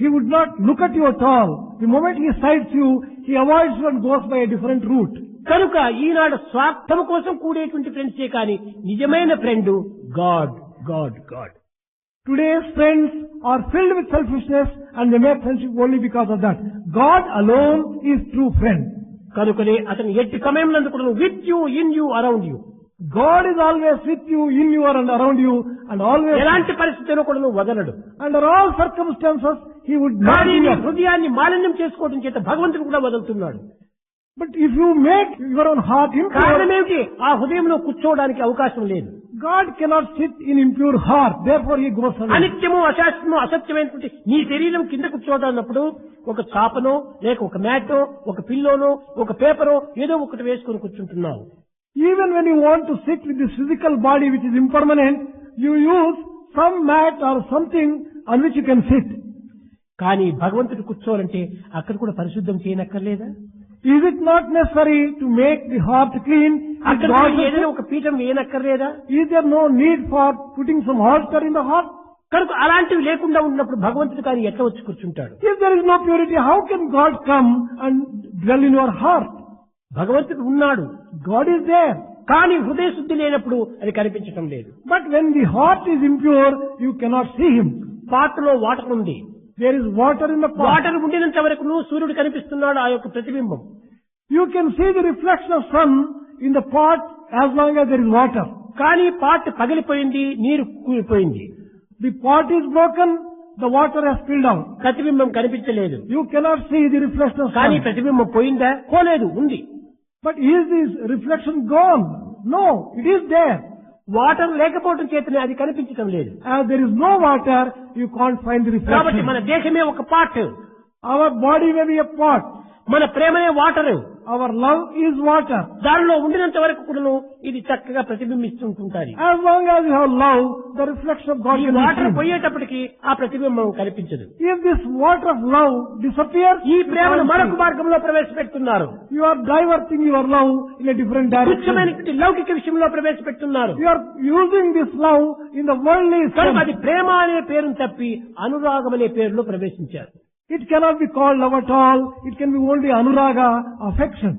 he would not look at you at all. The moment he sights you, he avoids you and goes by a different route. కనుక ఈనాడు స్వార్థం కోసం కూడేటువంటి ఫ్రెండ్సే కానీ నిజమైన friend God God God. Today's friends are filled with selfishness and they make friendship only because of that. God alone is true friend. కనుకనే అతను ఎట్టి సమయం నందుకు with you, in you, around you. God is always with you, in you and around you, and always ఎలాంటి పరిస్థితిలో కూడా నువ్వు వదలడు. under all circumstances he would not కానీ give నీ up. హృదయాన్ని మాలిన్యం చేసుకోవడం చేత భగవంతుడు కూడా వదులుతున్నాడు. But if you make your own heart కారణం impure, ఏమిటి? ఆ హృదయంలో కూర్చోవడానికి అవకాశం లేదు. God cannot sit in impure heart. Therefore he goes away. అనిత్యము, అశాస్త్రము, అసత్యమైనటువంటి నీ శరీరం కింద కూర్చోవడాన్నప్పుడు ఒక చాపనో లేక ఒక మ్యాటో ఒక పిల్లోనో ఒక పేపరో ఏదో ఒకటి వేసుకొని కూర్చుంటున్నావు. Even when you want to sit with this physical body which is impermanent, you use some mat or something on which you can sit. కానీ భగవంతుడు కూర్చోవాలంటే అక్కడ కూడా పరిశుద్ధం చేయనక్కర్లేదా? Is it not necessary to make the heart clean? Is అక్కడ God కూడా ఏదైనా also- ఒక పీఠం వేయనక్కర్లేదా? Is there no need for putting some altar in the heart? కనుక అలాంటివి లేకుండా ఉన్నప్పుడు భగవంతుడు కానీ ఎట్లా వచ్చి కూర్చుంటాడు? If there is no purity, how can God come and dwell in your heart? భగవంతుడు ఉన్నాడు, God is there. కానీ హృదయ శుద్ధి లేనప్పుడు అది కనిపించటం లేదు. But when the heart is impure, you cannot see Him. పాత్రలో వాటర్ ఉంది, There is water in the pot. Water ఉండినంత వరకు సూర్యుడు కనిపిస్తున్నాడు, ఆ యొక్క ప్రతిబింబం. You can see the reflection of sun in the pot as long as there is water. కానీ పాట్ పగిలిపోయింది, నీరు కూలిపోయింది, The pot is broken, the water has spilled out. ప్రతిబింబం కనిపించలేదు. You cannot see the reflection of కానీ sun. ప్రతిబింబం పోయిందా? పోలేదు, ఉంది. But is this reflection gone? No, it is there. Water లేకపోవడం చేతనే అది కనిపించటం లేదు. As there is no water, you can't find the కాబట్టి reflection. మన దేహమే ఒక pot, Our body may be a pot. మన ప్రేమనే water. Our love is water. దానిలో ఉండినంత వరకు కూడా ఇది చక్కగా ప్రతిబింబిస్తుంటుంది. As long as you have love, the reflection of God ఈ can be వాటర్ seen. పోయేటప్పటికి ఆ ప్రతిబింబం కనిపించదు. If this water of love disappears, ఈ you ప్రేమను can't మరొక see. మార్గంలో ప్రవేశపెడుతున్నారు. You are diverting your love in a different direction. తుచ్చమైనటువంటి లౌకిక విషయంలో ప్రవేశపెడుతున్నారు. You are using this love in the worldly కనుక sense. అది ప్రేమ అనే పేరును తప్పి అనురాగం అనే పేరులో ప్రవేశించారు. It cannot be called love at all. It can be only anuraga, affection.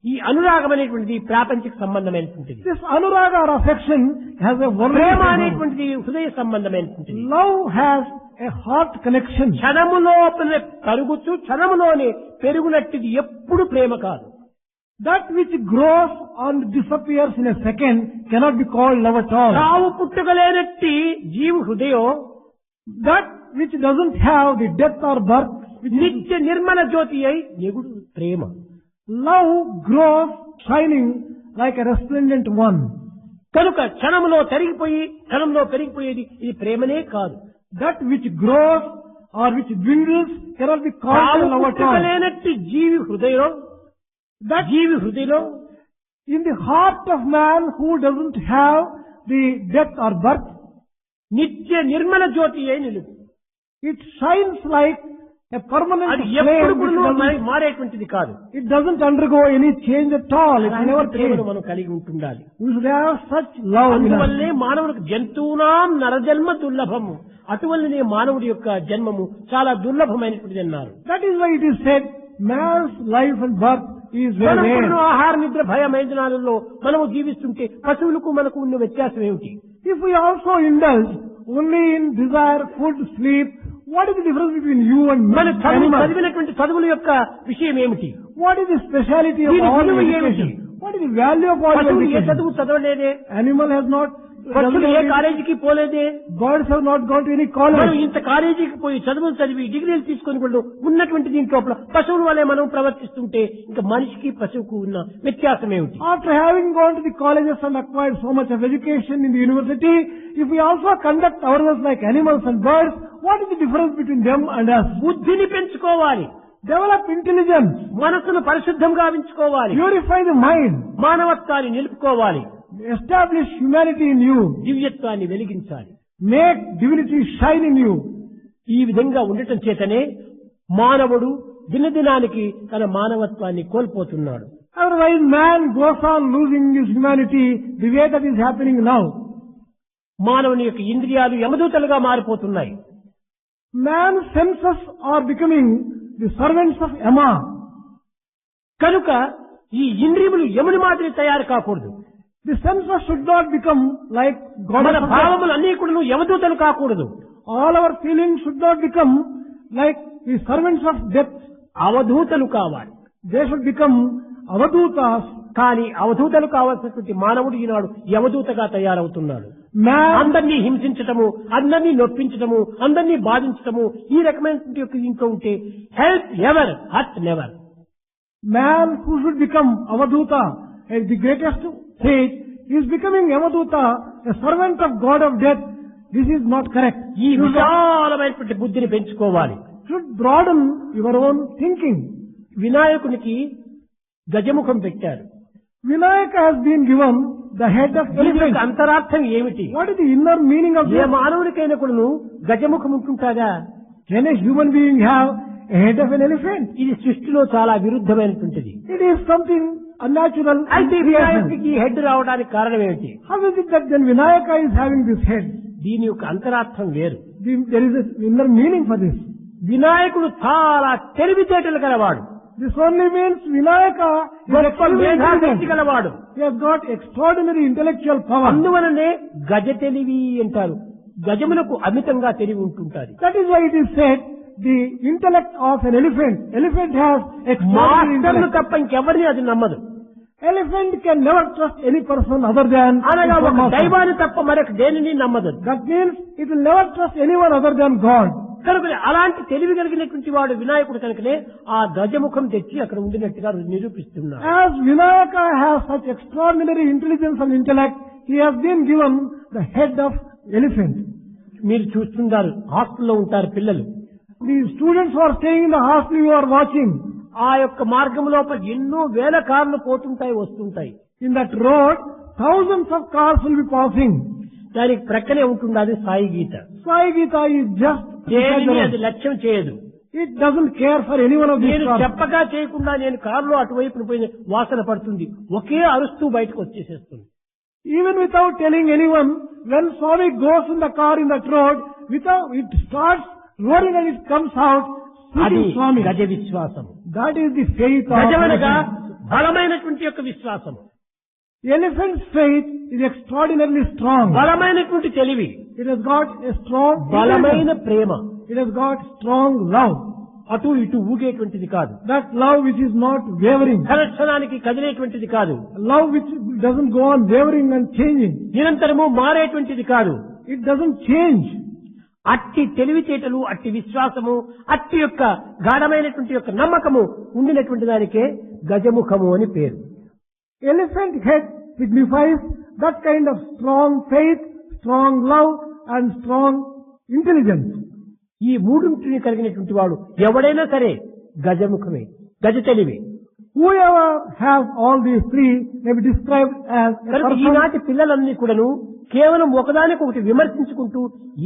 ఈ అనురాగం అనేటువంటిది ప్రాపంచిక సంబంధమైనటువంటిది. This anuraga or affection has a worldly Prema component. అనేటువంటిది హృదయ సంబంధమైనటువంటిది. Love has a heart connection. క్షణములోపల కరుగుతూ క్షణములోనే పెరుగునట్టిది ఎప్పుడు ప్రేమ కాదు. That which grows and disappears in a second cannot be called love at all. చావు పుట్టుకలేనట్టి జీవు హృదయం That which doesn't have the death or birth, which is నిత్య నిర్మల జ్యోతి అయి ఎగుడు ప్రేమ. love grows shining like a resplendent one. కనుక క్షణములో తరిగిపోయి క్షణంలో పెరిగిపోయేది ఇది ప్రేమనే కాదు. That which grows or which dwindles cannot be called చావు love at all. పుట్టుకలేనట్టి జీవి హృదయం In the heart of man who doesn't have the death or birth, నిత్య నిర్మల జ్యోతి అయి నిలుపు. it shines like a permanent అది flame. ఎప్పుడు Which కూడా doesn't, మారేటువంటిది కాదు. it doesn't undergo any change at all. It never అలాంటి ప్రేమను changes. మనం కలిగి ఉంటుండాలి. We should have such love in us. అందువల్లే మానవులకు జంతువునాం నరజన్మ దుర్లభము, అటువల్లనే మానవుడి యొక్క జన్మము చాలా దుర్లభమైనటువంటిది అన్నారు. That is why it is said, man's life and birth is very మనం rare. కూడా ఆహార నిద్ర భయ మైదానాలలో మనము జీవిస్తుంటే పశువులకు మనకు ఉన్న వ్యత్యాసం ఏమిటి? If we also indulge only in desire, food, sleep, what is the difference between you and మన animals? చదివినటువంటి చదువుల యొక్క విషయం ఏమిటి? What is the speciality of దీని all విలువ education? ఏమిటి? What is the value of all పశువులు ఏ education? చదువు చదవలేదే, Animal has not, పక్షులు ఏ కాలేజీకి పోలేదే, birds have not gone to any మనం college. ఇంత కాలేజీకి పోయి చదువులు చదివి డిగ్రీలు తీసుకొని కూడా ఉన్నటువంటి దీంట్లో పశువుల వల్లే మనం ప్రవర్తిస్తుంటే ఇంకా మనిషికి పశువుకు ఉన్న వ్యత్యాసం ఏమిటి? After having gone to the colleges and acquired so much of education in the university, if we also conduct ourselves like animals and birds, what is the difference between them and us? బుద్ధిని పెంచుకోవాలి, Develop intelligence, మనసును పరిశుద్ధంగా ఉంచుకోవాలి, purify the mind, మానవత్వాన్ని నిలుపుకోవాలి, establish humanity in you, దివ్యత్వాన్ని వెలిగించాలి. make divinity shine in you. ఈ విధంగా ఉండటం చేతనే మానవుడు దినదినానికి తన మానవత్వాన్ని కోల్పోతున్నాడు. Otherwise man goes on losing his humanity the way that is happening now. మానవుని యొక్క ఇంద్రియాలు యమదూతలుగా మారిపోతున్నాయి. Man's senses are becoming the servants of Yama. కనుక ఈ ఇంద్రియములు యముని మాదిరి తయారు కాకూడదు. The senses should not become like God. మన భావములు అన్ని కూడా యమదూతలు కాకూడదు. All our feelings should not become like the servants of death. అవధూతలు కావాలి. They should become avadutas. కానీ అవధూతలు కావాల్సినటువంటి మానవుడు ఈనాడు యమదూతగా తయారవుతున్నాడు. Man, అందరినీ హింసించటము, అందరినీ నొప్పించటము, అందరినీ బాధించటము, ఈ రకమైనటువంటి యొక్క ఇంట్లో ఉంటే help ever hurt never. man who should become avaduta, the greatest sage, is becoming avaduta, a servant of God of death. This is not correct. ఈ You విశాలమైనటువంటి బుద్ధిని పెంచుకోవాలి. should broaden your own thinking. వినాయకునికి గజముఖం పెట్టారు. Vinayaka has been given the head of దీని యొక్క elephant. అంతరార్థం ఏమిటి? What is the inner meaning of A this? మానవుడికైనా కూడాను గజముఖం ఉంటుంటాగా? Can a human being have a head of an elephant? ఇది సృష్టిలో చాలా విరుద్ధమైనటువంటిది. It is something unnatural. అయితే in creation. వినాయకుడికి హెడ్ రావడానికి కారణం ఏమిటి? How is it that then Vinayaka is having this head? దీని యొక్క అంతరార్థం వేరు. There is an inner meaning for this. వినాయకుడు చాలా తెలివితేటలు గలవాడు, This only means Vinayaka is గొప్ప extremely మేధాశక్తి intelligent. గలవాడు. He has got extraordinary intellectual power. అందువలనే గజ తెలివి అంటారు. గజములకు అమితంగా తెలివి ఉంటుంటాది. That is why it is said the intellect of an elephant. Elephant has extraordinary మాస్టర్ను intellect. తప్ప ఇంకెవరిని అది నమ్మదు. Elephant can never trust any person other than అనగా its own ఒక master. దైవాన్ని తప్ప మరొక దేనిని నమ్మదు. That means it will never trust anyone other than God. కనుక అలాంటి తెలివి కలిగినటువంటి వాడు వినాయకుడు కనుకనే ఆ గజముఖం తెచ్చి అక్కడ ఉండినట్టుగా నిరూపిస్తున్నాడు. As Vinayaka has such extraordinary intelligence and intellect, he has been given the head of elephant. మీరు చూస్తున్నారు, హాస్టల్లో ఉంటారు పిల్లలు. The students who are staying in the hostel, you are watching. ఆ యొక్క మార్గం లోపల ఎన్నో వేల కార్లు పోతుంటాయి, వస్తుంటాయి. In that road, thousands of cars will be passing. దానికి ప్రక్కనే ఉంటుంది అది సాయి గీత. Sai Gita is just beside the దేనిని అది road. లక్ష్యం చేయదు. It doesn't care for any one of these నేను cars. చెప్పగా చేయకుండా నేను కారులో అటువైపు పోయిన వాసన పడుతుంది, ఒకే అరుస్తూ బయటకు వచ్చేసేస్తుంది. Even without telling anyone, when Swami goes in the car in that road, it starts roaring and it comes out, అది seeking Swami. గజ విశ్వాసం. That is the faith of గజమనగా elephant. బలమైనటువంటి యొక్క విశ్వాసం, Elephant's faith is extraordinarily strong. బలమైనటువంటి తెలివి, It has got a strong బలమైన intelligence. Prema. It has got strong love. అటు ఇటు ఊగేటువంటిది కాదు, That love which is not wavering. క్షణక్షణానికి కదిలేటువంటిది కాదు, Love which doesn't go on wavering and changing. నిరంతరము మారేటువంటిది కాదు. It doesn't change. అట్టి తెలివితేటలు, అట్టి విశ్వాసము, అట్టి యొక్క గాఢమైనటువంటి యొక్క నమ్మకము ఉండినటువంటి దానికే గజముఖము అని పేరు. Elephant head signifies that kind of strong faith, strong love and strong intelligence. ఈ మూడింటిని కలిగినటువంటి వాడు ఎవడైనా సరే గజముఖమే, గజ తెలివి. Whoever has all these three may be described as a కనుక person. ఈనాటి పిల్లలన్నీ కూడాను కేవలం ఒకదానికి ఒకటి విమర్శించుకుంటూ,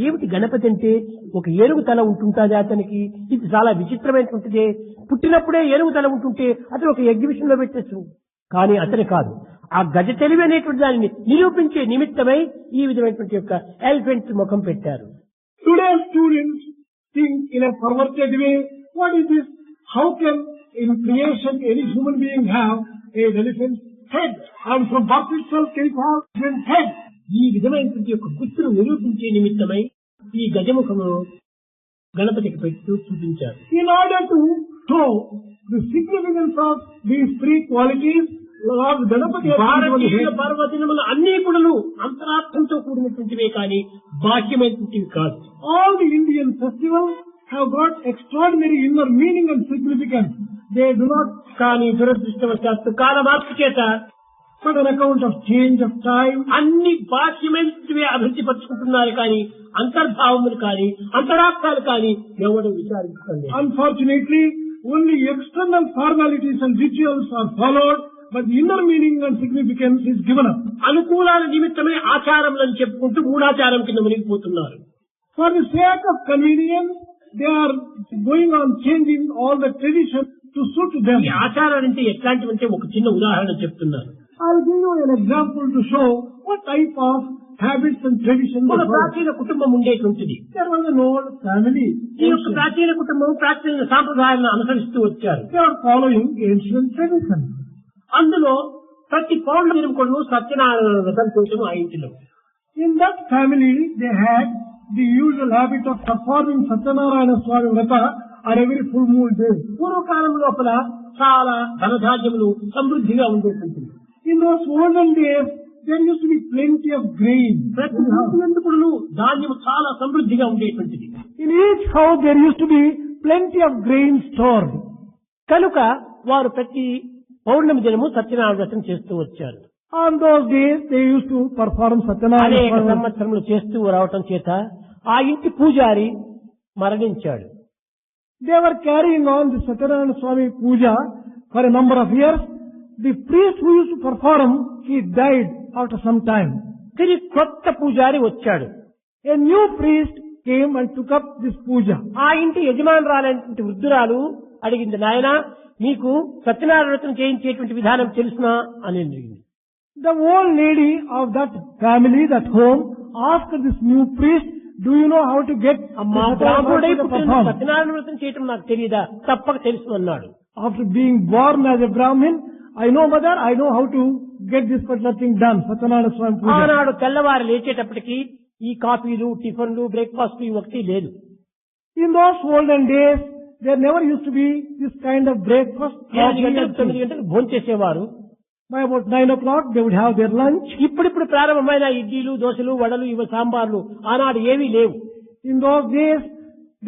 ఏమిటి గణపతి అంటే ఒక ఏనుగు తల ఉంటుంటాది అతనికి, ఇది చాలా విచిత్రమైనటువంటిదే, పుట్టినప్పుడే ఏనుగు తల ఉంటుంటే అతను ఒక ఎగ్జిబిషన్ లో పెట్టచ్చు. కానీ అతని కాదు, ఆ గజ తెలివి అనేటువంటి దానిని నిరూపించే నిమిత్తమై ఈ విధమైనటువంటి యొక్క ఎలిఫెంట్ ముఖం పెట్టారు. Today's students think in a perverted way. What is this? How can in creation any human being have an elephant's head, and from birth itself can it have elephant's head. ఈ విధమైనటువంటి యొక్క గుర్తును నిరూపించే నిమిత్తమై ఈ గజముఖము గణపతికి పెట్టు చూపించారు. In order to show the significance of these three qualities, Lord Ganapati has భారతీయ పర్వదినములు అన్ని కూడా అంతరార్థంతో కూడినటువంటివే కానీ బాహ్యమైనటువంటివి కాదు. All the Indian festivals have got extraordinary inner meaning and significance. They do not, కానీ దురదృష్టవశాత్తు కాల మార్పు చేత but on account of change of time, అన్ని బాహ్యమైనటువంటివే అభివృద్ధి పరుచుకుంటున్నారు కానీ అంతర్భావములు కానీ అంతరార్థాలు కానీ ఎవరు విచారించండి. unfortunately, only external formalities and rituals are followed, but the inner meaning and significance is given up. అనుకూలాల నిమిత్తమే ఆచారములను చెప్పుకుంటూ మూఢాచారం కింద మునిగిపోతున్నారు. For the sake of convenience, they are going on changing all the traditions to suit them. ఈ ఆచారాలు అంటే ఎట్లాంటివంటే ఒక చిన్న ఉదాహరణ చెప్తున్నాను. I'll give you an example to show what type of habits and traditions. ఒక ప్రాచీన కుటుంబం ఉండేటువంటిది. There was an old family. ఈ యొక్క ప్రాచీన కుటుంబం ప్రాచీన సాంప్రదాయాలను అనుసరిస్తూ వచ్చారు. They are following ancient traditions. అందులో ప్రతి పౌర్ణమి కూడా సత్యనారాయణ వ్రతం చేయడం ఆ ఇంటిలో. In that family, they had the usual habit of performing Satyanarayana Swami Vrata on every full moon day. పూర్వకాలం లోపల చాలా ధనధాన్యములు సమృద్ధిగా ఉండేటువంటివి. In those olden days, there used to be plenty of grain. ప్రతి ఇంటి ఎందుకు ధాన్యము చాలా సమృద్ధిగా ఉండేటువంటిది. In each house, there used to be plenty of grain stored. కనుక వారు ప్రతి పౌర్ణమి దినము సత్యనారాయణ వ్రతం చేస్తూ వచ్చారు. On those days, they used to perform Satyanarayana అనేక Swami Vrata. సంవత్సరములు చేస్తూ రావటం చేత ఆ ఇంటి పూజారి మరణించాడు. They were carrying on the Satyanarayana Swami Puja for a number of years. The priest who used to perform, he died after some time. తిరిగి కొత్త పూజారి వచ్చాడు. A new priest came and took up this puja. ఆ ఇంటి యజమానురాలైనటువంటి వృద్ధురాలు అడిగింది, నాయన మీకు సత్యనారాయణ వ్రతం చేయించేటువంటి విధానం తెలుసునా అని అడిగింది. The old lady of that family, that home, asked this new priest, do you know how to get అమ్మా the బ్రాహ్మణుడై Satyanarayana పుట్టిన performed? సత్యనారాయణ వ్రతం చేయటం నాకు తెలియదా? తప్పక తెలుసు అన్నాడు. After being born as a Brahmin, I know mother, I know how to get this particular thing done, Satyanarayana Swami Puja. ఆనాడు తెల్లవారు లేచేటప్పటికి ఈ కాఫీలు టిఫిన్లు బ్రేక్ఫాస్ట్ ఒకటి లేదు. In those olden days, there never used to be this kind of breakfast. 8 గంటలకు 9 గంటలకు భోంచేసేవారు. By about 9 o'clock, they would have their lunch. ఇప్పుడిప్పుడు ప్రారంభమైన ఇడ్లీలు దోశలు వడలు ఇవి సాంబార్లు ఆనాడు ఏవీ లేవు. In those days,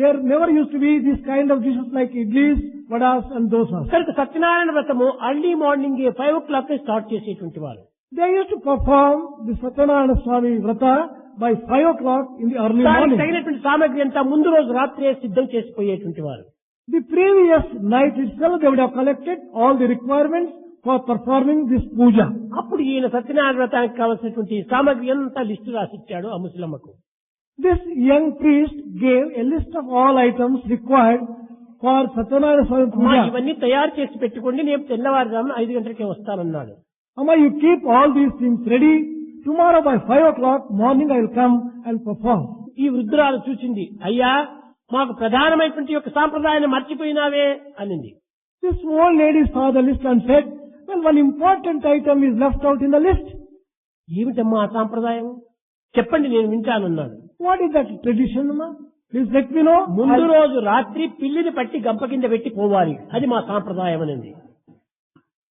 there never used to be this kind of dishes like idlis, vadas and dosas. కనుక సత్యనారాయణ వ్రతము అర్లీ మార్నింగ్ 5 o'clock స్టార్ట్ చేసేటువంటి వారు. They used to perform the Satyanarayana Swami Vrata by 5 o'clock in the early దానికి morning. తగినటువంటి సామగ్రి అంతా ముందు రోజు రాత్రే సిద్ధం చేసిపోయేటువంటి వారు. The previous night itself, they would have collected all the requirements for performing this puja. అప్పుడు ఈయన సత్యనారాయణ వ్రతానికి కావలసినటువంటి సామగ్రి అంతా లిస్టు రాసిచ్చాడు ఆ ముసలమ్మకు. This young priest gave a list of all items required for Satyanarayana Swami అమ్మా, Puja. ఇవన్నీ తయారు చేసి పెట్టుకోండి, నేను తెల్లవారుజామున 5 గంటలకే వస్తానన్నాడు. Amma, you keep all these things ready. Tomorrow by 5 o'clock morning I will come and perform. ఈ వృద్ధురాలు చూసింది, అయ్యా మాకు ప్రధానమైనటువంటి యొక్క సాంప్రదాయాన్ని మర్చిపోయినావే అనింది. This old lady saw the list and said, well, one important item is left out in the list. ఏమిటమ్మా ఆ సాంప్రదాయం? చెప్పండి, నేను వింటానన్నాడు. What is that tradition, Amma? Please let me know. ముందు రోజు రాత్రి పిల్లిని పట్టి గంప కింద పెట్టి పోవాలి, అది మా సాంప్రదాయం అనింది.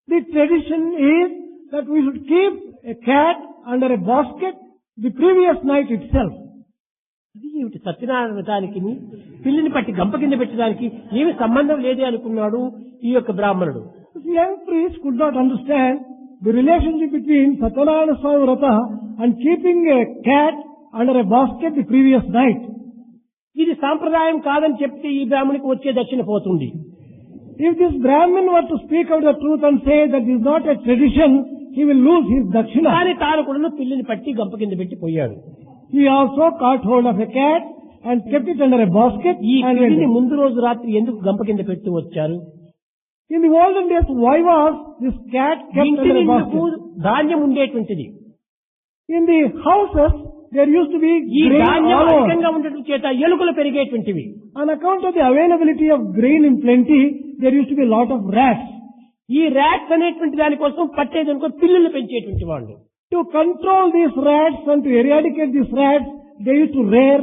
The tradition is that we should keep a cat under a basket the previous night itself. ఇది ఏమిటి సత్యనారాయణ వ్రతానికి పిల్లిని పట్టి గంప కింద పెట్టడానికి ఏమి సంబంధం లేదే అనుకున్నాడు ఈ యొక్క బ్రాహ్మణుడు. The young priest could not understand the relationship between Satyanarayana Swami Vrata and keeping a cat under a basket the previous night. ఇది సాంప్రదాయం కాదని చెప్తే ఈ బ్రాహ్మణికి వచ్చే దక్షిణ పోతుంది. If this Brahmin were to speak out the truth and say that this is not a tradition, he will lose his dakshina. కానీ తాను కూడా పిల్లిని పట్టి గంప కింద పెట్టి పోయాడు. He also caught hold of a cat and kept it under a basket. ఈ And పిల్లిని went. ముందు రోజు రాత్రి ఎందుకు గంప కింద పెడుతూ వచ్చారు? In the olden days, why was this cat kept ఇంటి under a నిండుకు basket? ధాన్యం ఉండేటువంటిది. In the houses, there used to be ఈ grain ధాన్యం all over. అధికంగా ఉండటం చేత ఎలుకలు పెరిగేటువంటివి. On account of the availability of grain in plenty, there used to be a lot of rats. ఈ ర్యాట్స్ అనేటువంటి దానికోసం పట్టేదనుకో పిల్లులు పెంచేటువంటి వాళ్ళు. To control these rats and to eradicate these rats, they used to rear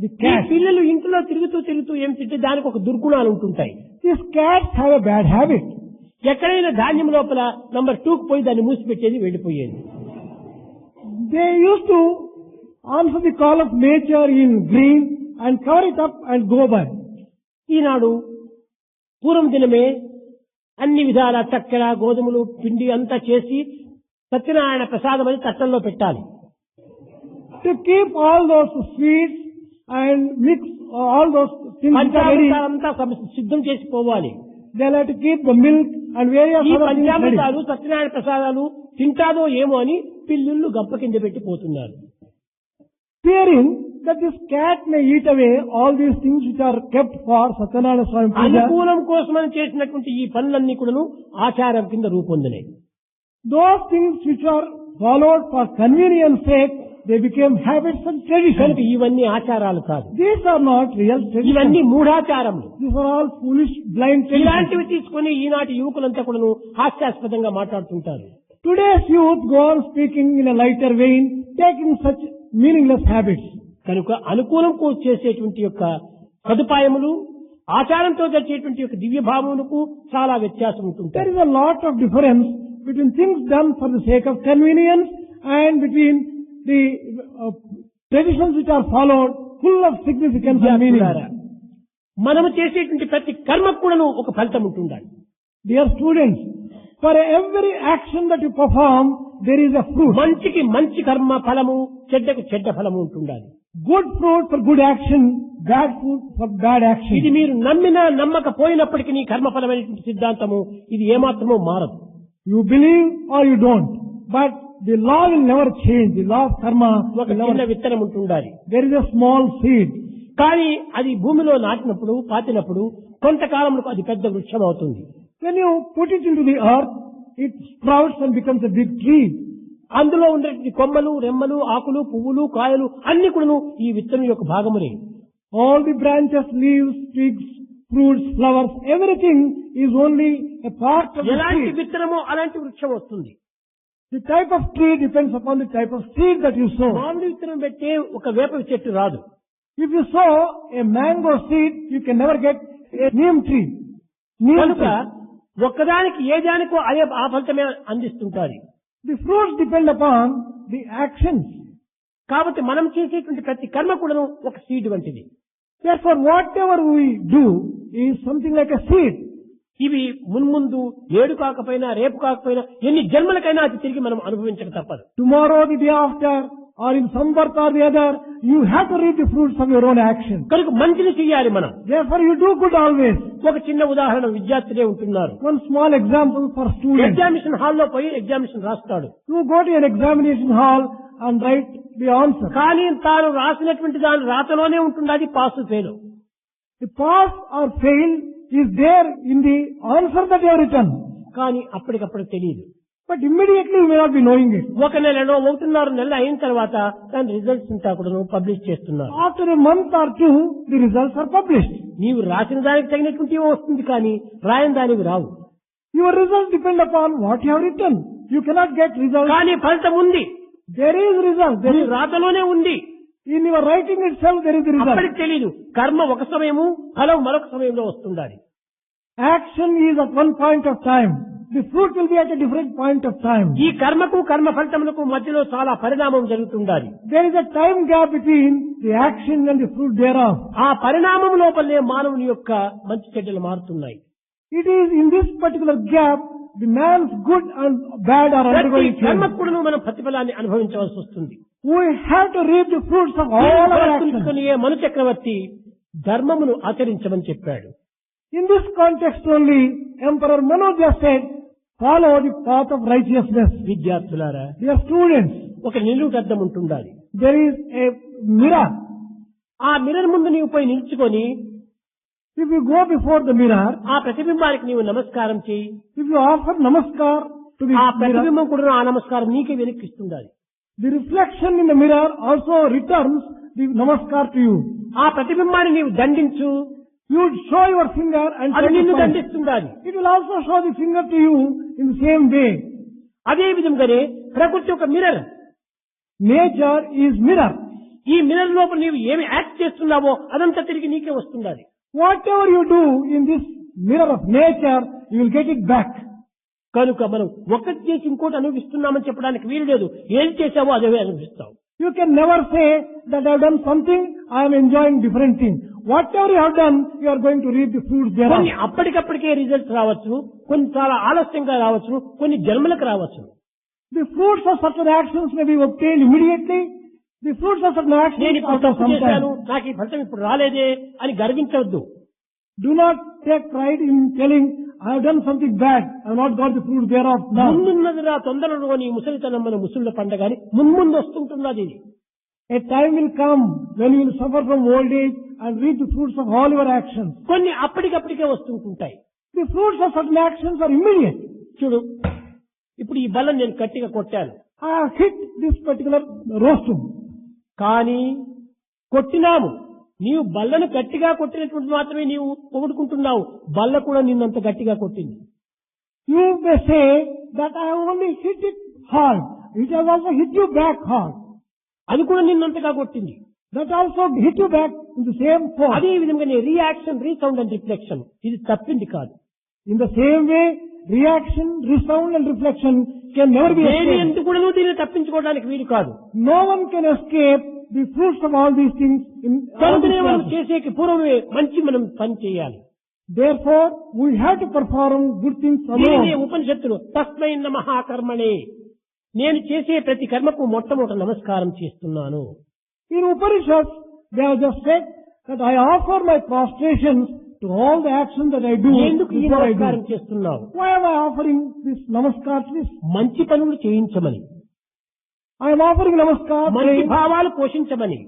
the ఈ cats. పిల్లలు ఇంట్లో తిరుగుతూ ఏమిటంటే దానికి ఒక దుర్గుణాలు ఉంటుంటాయి. These cats have a bad habit. ఎక్కడైనా ధాన్యం లోపల నంబర్ 2కు పోయి దాన్ని మూసిపెట్టేది, వెళ్ళిపోయేది. They used to answer the call of nature in green and cover it up and go by. ఈనాడు పూర్వం దినమే అన్ని విధాల చక్కెర గోధుమలు పిండి అంతా చేసి సత్యనారాయణ ప్రసాదం అని తట్టల్లో పెట్టాలి. To keep all those sweets and mix all those things which are ready, పంచామృతాలంతా సిద్ధం చేసి పోవాలి. they'll have to keep the milk and various ఈ other things ready. పంచామృతాలు సత్యనారాయణ ప్రసాదాలు తింటాదో ఏమో అని పిల్లుళ్ళు గంప కింద పెట్టి పోతున్నారు. Fearing that this cat may eat away all these things which are kept for Satyanarayana Swami Puja. అనుకూలం కోసమని చేసినటువంటి ఈ పనులన్నీ కూడాను ఆచారం కింద రూపొందినాయి. Those things which are followed for convenience sake, they became habits and traditions. కనుక ఇవన్నీ ఆచారాలు కాదు, These are not real ఇవన్నీ traditions. మూఢాచారములు. These are all foolish, blind traditions. ఇలాంటివి తీసుకుని ఈనాటి యువకులంతా కూడాను హాస్యాస్పదంగా మాట్లాడుతుంటారు. Today's youth go on speaking in a lighter vein, taking such meaningless habits. కనుక అనుకూలం చేసేటువంటి యొక్క సదుపాయములు ఆచారంతో జరిచేటువంటి యొక్క దివ్య భావములకు చాలా వ్యత్యాసం There ఉంటుంటాయి. is a lot of difference between things done for the sake of convenience and between the traditions which are followed, full of significance and meaning. మనము చేసేటువంటి ప్రతి కర్మకు కూడాను ఒక ఫలితం ఉంటుండాలి. Dear students, for every action that you perform, there is a fruit. మంచికి మంచి కర్మ ఫలము, చెడ్డకు చెడ్డ ఫలము ఉంటుండాలి. Good fruit for good action, bad fruit for bad ఇది action. మీరు నమ్మినా నమ్మకపోయినప్పటికీ నీ కర్మఫలమైనటువంటి సిద్ధాంతము ఇది ఏమాత్రమూ మారదు. You believe or you don't, but the law will never change. The law of karma ఒక will చిన్న never. విత్తనం ఉంటుండాలి. There is a small seed. కానీ అది భూమిలో నాటినప్పుడు పాతినప్పుడు కొంతకాలంలో అది పెద్ద వృక్షం అవుతుంది. When you put it into the earth, it sprouts and becomes a big tree. అందులో ఉండేటువంటి కొమ్మలు రెమ్మలు ఆకులు పువ్వులు కాయలు అన్ని కూడాను ఈ విత్తనం యొక్క భాగములే. All the branches, leaves, twigs, fruits, flowers, everything is only a part of the ఎలాంటి tree. విత్తనమో అలాంటి వృక్షం వస్తుంది. The type of tree depends upon the type of seed that you sow. మామిడి విత్తనం పెట్టే ఒక వేప చెట్టు రాదు. If you sow a mango seed, you can never get a neem tree. Neem కనుక tree. ఒక్కదానికి ఏ దానికో అదే ఆ ఫలితమే అందిస్తుంటారు. The fruits depend upon the actions. కాబట్టి మనం చేసేటువంటి ప్రతి కర్మ కూడాను ఒక సీడ్ వంటిది. Therefore, whatever we do is something like a seed. ఇవి మున్ముందు నేడు కాకపోయినా రేపు కాకపోయినా ఎన్ని జన్మలకైనా అది తిరిగి మనం అనుభవించక తప్పదు. Tomorrow, the day after, or in some birth or the other, you have to reap the fruits of your own action. కనుక మంచిని చెయ్యాలి మనం. Therefore, you do good always. ఒక చిన్న ఉదాహరణ, విద్యార్థులే ఉంటున్నారు. One small example for students. Examination హాల్లో పోయి ఎగ్జామినేషన్ రాస్తాడు. You go to an examination hall and write the answer. కానీ తాను రాసినటువంటి దాని రాతలోనే ఉంటున్నది pass fail. The pass or fail is there in the answer that you have written. కానీ అప్పటికప్పుడు తెలియదు. But immediately you may not be knowing it. ఒక నెలలో 1.5 నెలలు అయిన తర్వాత దాని రిజల్ట్స్ అంతా కూడా పబ్లిష్ చేస్తున్నారు. After a month or two, the results are published. నీవు రాసిన దానికి తగినటువంటి వస్తుంది కానీ రాయని దానికి రావు. Your results depend upon what you have written. You cannot get results. కానీ ఫలితం ఉంది. There is result. There నీ is, రాతలోనే ఉంది. in your writing itself there is the result. అప్పటికి తెలియదు. కర్మ ఒక సమయము, ఫలం మరొక సమయంలో వస్తుండాలి. Action is at one point of time. The fruit will be at a different point of time. ఈ కర్మకు కర్మ ఫలితములకు మధ్యలో చాలా పరిణామం జరుగుతుండాలి. There is a time gap between the action and the fruit thereof. ఆ పరిణామం లోపలనే మానవుని యొక్క మంచి చెడ్డలు మారుతున్నాయి. It is in this particular gap the man's good and bad are ప్రతి undergoing change. కర్మకుడును మనం ప్రతిఫలాన్ని అనుభవించవలసి వస్తుంది. We have to reap the fruits of all our actions. మను చక్రవర్తి ధర్మమును ఆచరించమని చెప్పాడు. In this context only, Emperor Manoja said, follow the path of righteousness. విద్యార్థులారా, Dear students, ఒక నిలువుటద్దం ఉంటుండాలి. there is a mirror. ఆ మిర్రర్ ముందు నీవు పోయి నిల్చుకొని If you go before the mirror, ఆ ప్రతిబింబానికి నీవు నమస్కారం చేయి. if you offer namaskar to the ఆ mirror, ప్రతిబింబం కూడా ఆ నమస్కారం నీకే వెనక్కిస్తుండాలి. The reflection in the mirror also returns the namaskar to you. ఆ ప్రతిబింబాన్ని నీవు దండించు, You would show your finger and అది నిన్ను satisfy. దండిస్తుండాలి. It will also show the finger to you in the same way. అదే విధంగానే ప్రకృతి ఒక మిర్రర్. Nature is mirror. ఈ mirror లోపల నీవు ఏమి యాక్ట్ చేస్తున్నావో అదంతా తిరిగి నీకే వస్తుండాలి. Whatever you do in this mirror of nature, you will get it back. కనుక మనం ఒకటి చేసి ఇంకోటి అనుభవిస్తున్నామని చెప్పడానికి వీలు లేదు. ఏం చేశావో అదే అనుభవిస్తావు. You can never say that I have done something, I am enjoying different thing. Whatever you have done, you are going to reap the fruits thereof. కొన్ని అప్పటికప్పటికే రిజల్ట్స్ రావచ్చు, కొన్ని చాలా ఆలస్యంగా రావచ్చు, కొన్ని జన్మలకు రావచ్చు. The fruits of certain actions may be obtained immediately. The fruits of certain నేను actions ఇప్పుడు after తప్పు some చేశాను, time. నాకు ఈ ఫలితం ఇప్పుడు రాలేదే అని గర్వించవద్దు. Do not take pride in telling, I have done something bad, I have not got the fruit thereof now. ముందున్నది రా తొందరలోని ముసలితనం మన ముసళ్ళ పండగని ముందు వస్తుంటున్నది ఇది. A time will come when you will suffer from old age and reap the fruits of all your actions. కొన్ని అప్పటికప్పటికే వస్తుంటుంటాయి. The fruits of certain actions are immediate. చూడు, ఇప్పుడు ఈ బల్లం నేను గట్టిగా కొట్టాను, I have hit this particular rostrum. కానీ కొట్టినాము. నీవు బల్లను గట్టిగా కొట్టినటువంటి మాత్రమే నీవు పొగుడుకుంటున్నావు. బల్ల కూడా నిన్నంత గట్టిగా కొట్టింది. You may say that I have only hit it hard. It has also hit you back hard. అది కూడా నిన్నంతగా కొట్టింది. That also hit you back in the same force. అదే విధంగా రియాక్షన్, రీసౌండ్ అండ్ రిఫ్లెక్షన్ ఇది తప్పింది కాదు. In the same way, reaction, resound and reflection can never be దేని escaped. ఎందుకు కూడా దీన్ని తప్పించుకోవడానికి వీలు కాదు. No one can escape the fruits of all these things in all కనుకనే these మనం classes. చేసేకి పూర్వమే మనం పని చేయాలి. Therefore, we have to perform good things దీనినే alone. ఉపనిషత్తులు తస్మై నమః కర్మణే, నేను చేసే ప్రతి కర్మకు మొట్టమొదట నమస్కారం చేస్తున్నాను. In Upanishads, they have just said that I offer my prostrations to all the actions that I do ఎందుకు ఈ before I నమస్కారం do. చేస్తున్నావు? Why am I offering this namaskar to this? మంచి పనులు చేయించమని, I am offering namaskar మంచి praying భావాలు పోషించమని,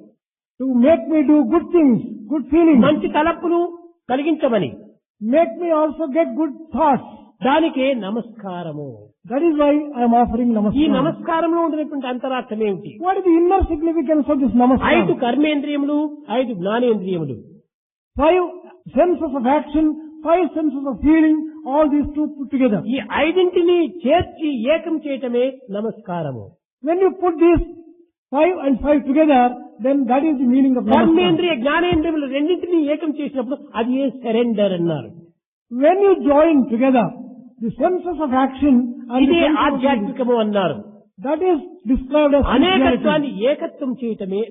to make me do good things, good feelings, మంచి తలపులు కలిగించమని, make me also get good thoughts. దానికే నమస్కారము. That is why I am offering ఈ namaskar. నమస్కారంలో ఉన్నటువంటి అంతరార్థం ఏమిటి? What is the inner significance of this 5 namaskar? కర్మేంద్రియములు, 5 జ్ఞానేంద్రియములు. 5 senses of action, 5 senses of feeling, all these two put together. ఈ 5ంటిని చేర్చి ఏకం చేయటమే నమస్కారము. When you put these 5 and 5 together, then that is the meaning of namaskar. కర్మేంద్రియ జ్ఞానేంద్రియములు రెండింటినీ ఏకం చేసినప్పుడు అది ఏ సరెండర్ అన్నారు. When you join together the senses of action and the ఇదే senses of feeling, ఆధ్యాత్మికము అన్నారు. that is described as అనేకత్వాన్ని spirituality. ఏకత్వం చేయటమే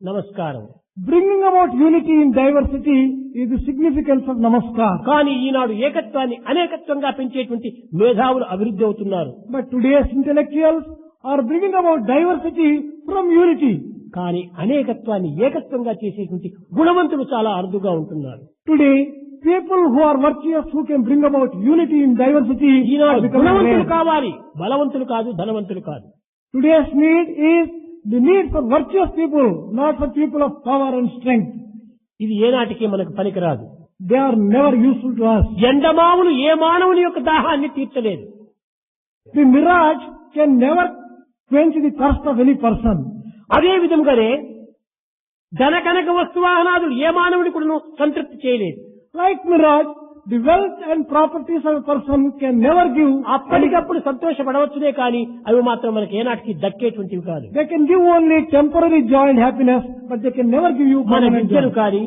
నమస్కారం. Bringing about unity in diversity is the significance of namaskar. కానీ ఈనాడు ఏకత్వాన్ని అనేకత్వంగా పెంచేటువంటి మేధావులు అభివృద్ధి అవుతున్నారు. But today's intellectuals are bringing about diversity from unity. కానీ అనేకత్వాన్ని ఏకత్వంగా చేసేటువంటి గుణవంతులు చాలా అరుదుగా ఉంటున్నారు. Today, people who are virtuous, who can bring about unity in diversity, are Eenadu becoming గుణవంతులు rare. కావాలి, బలవంతులు కాదు, ధనవంతులు కాదు. Today's need is the need for virtuous people, not for people of power and strength. ఇది ఏనాటికి మనకు పనికిరాదు. They are never useful to us. ఎండమావులు ఏ మానవుని యొక్క దాహాన్ని తీర్చలేదు. The mirage can never quench the thirst of any person. అదే విధంగానే ధన కనక వస్తువాహనాదులు ఏ మానవుడి కూడా సంతృప్తి చేయలేదు. Like mirage, the wealth and properties of a person can never give. అప్పటికప్పుడు సంతోషపడవచ్చునే కానీ అవి మాత్రం మనకి ఏనాటికి దక్కేటువంటివి కాదు. They can give only temporary joy and happiness, but they can never give you మన permanent విద్యలు joy. కానీ,